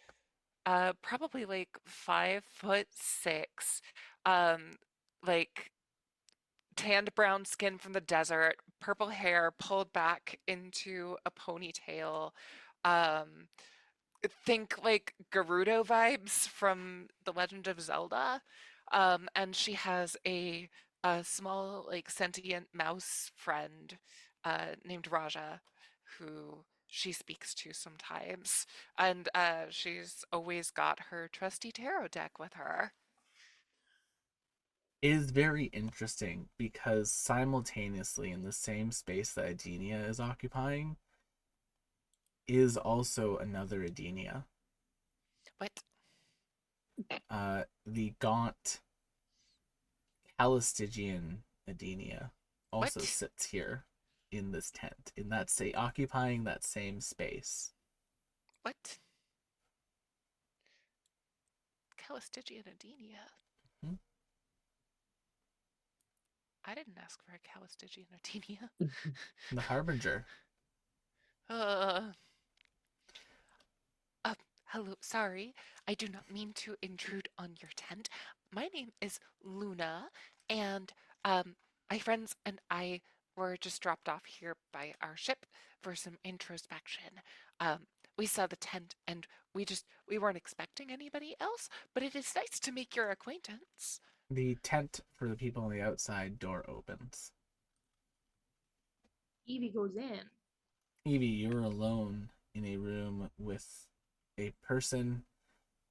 probably like 5'6", um, like tanned brown skin from the desert, purple hair pulled back into a ponytail. Um, think like Gerudo vibes from The Legend of Zelda. And she has a small, like, sentient mouse friend named Raja, who she speaks to sometimes. And she's always got her trusty tarot deck with her. Is very interesting because simultaneously in the same space that Adenia is occupying is also another Adenia. What? The gaunt Calistigian Adenia also What? sits here in this tent, in that say occupying that same space. What? Calistigian Adenia. Hmm? I didn't ask for a Calistigian Adenia. The Harbinger. Uh, hello, sorry. I do not mean to intrude on your tent. My name is Luna, and my friends and I were just dropped off here by our ship for some introspection. Um, we saw the tent and we weren't expecting anybody else, but it is nice to make your acquaintance. The tent for the people on the outside door opens. Evie goes in. Evie, you're alone in a room with a person,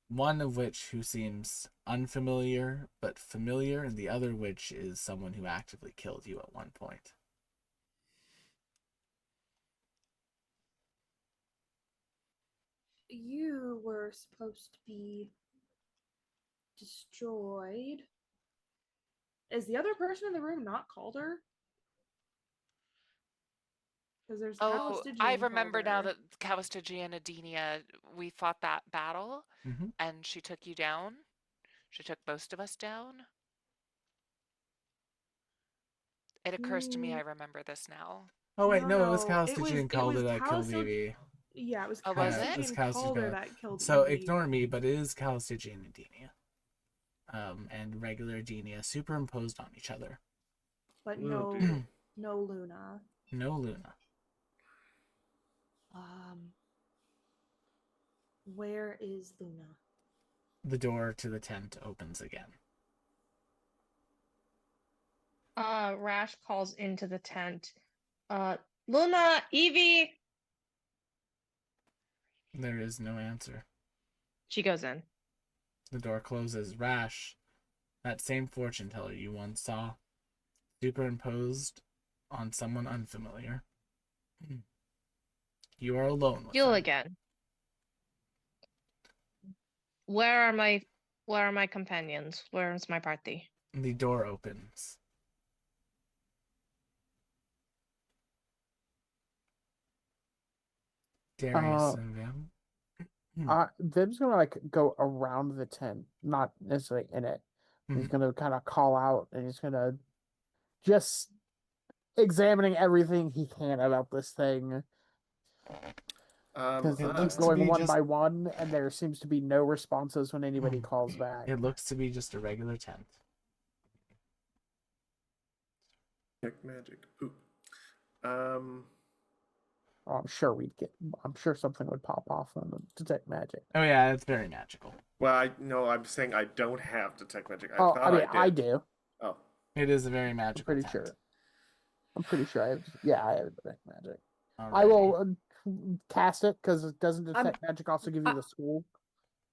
one of which who seems unfamiliar but familiar, and the other which is someone who actively killed you at one point. You were supposed to be destroyed. Is the other person in the room not Calder? Because there's Oh, I Calistigian remember now Calder. that Calistigia and Adenia, we fought that battle, Mm-hmm. and she took you down. She took most of us down. It occurs to me I Mm, remember this now. Oh wait, no, no, it was no. Calistigian It was Calder that killed Evie. Yeah, it was Oh, was Yeah, it? it's Calistigian Calder Calistigan. that killed So Evie. ignore me, but it is Calistigian and Adenia. And regular Adenia superimposed on each other. But Oh, no, dear. no Luna. No Luna. Where is Luna? The door to the tent opens again. Rash calls into the tent. Luna, Evie. There is no answer. She goes in. The door closes. Rash, that same fortune teller you once saw, superimposed on someone unfamiliar. You are alone with Heal them. again. Where are my companions? Where is my party? The door opens. Darius and Vim. Vim's gonna like go around the tent, not necessarily in it. He's Mhm. gonna kind of call out, and he's gonna just examining everything he can about this thing. Because they It keep looks to going be one just by one, and there seems to be no responses when anybody Hmm. calls back. It looks to be just a regular tent. Detect magic. Poop. Oh, I'm sure something would pop off on the detect magic. Oh yeah, it's very magical. Well, I'm saying I don't have detect magic. I Oh, thought I mean, did. I do. Oh, It is a very I'm magical pretty tent. sure. I'm pretty sure I have. Yeah, I have detect magic. I Alrighty. will cast it because it doesn't detect magic also give you I- the school.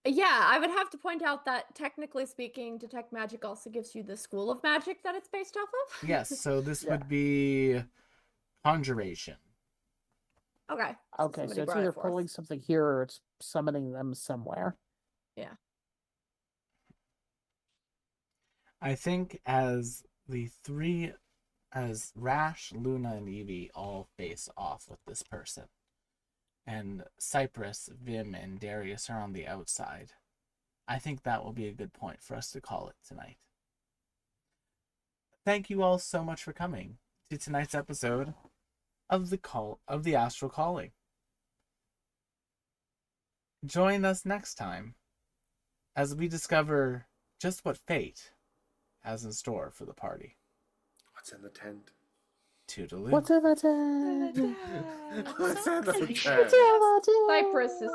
Yeah, I would have to point out that technically speaking, detect magic also gives you the school of magic that it's based off of. Yes, so this Yeah. would be conjuration. Okay. Okay, somebody so it's brought either it forth. pulling something here or it's summoning them somewhere. Yeah. I think as Rash, Luna, and Evie all face off with this person, and Cypress, Vim, and Darius are on the outside, I think that will be a good point for us to call it tonight. thank you all so much for coming to tonight's episode of the Astral Calling. Join us next time as we discover just what fate has in store for the party. What's in the tent? Toodaloo. What's in the tent? What's in the excited. tent? Cypress is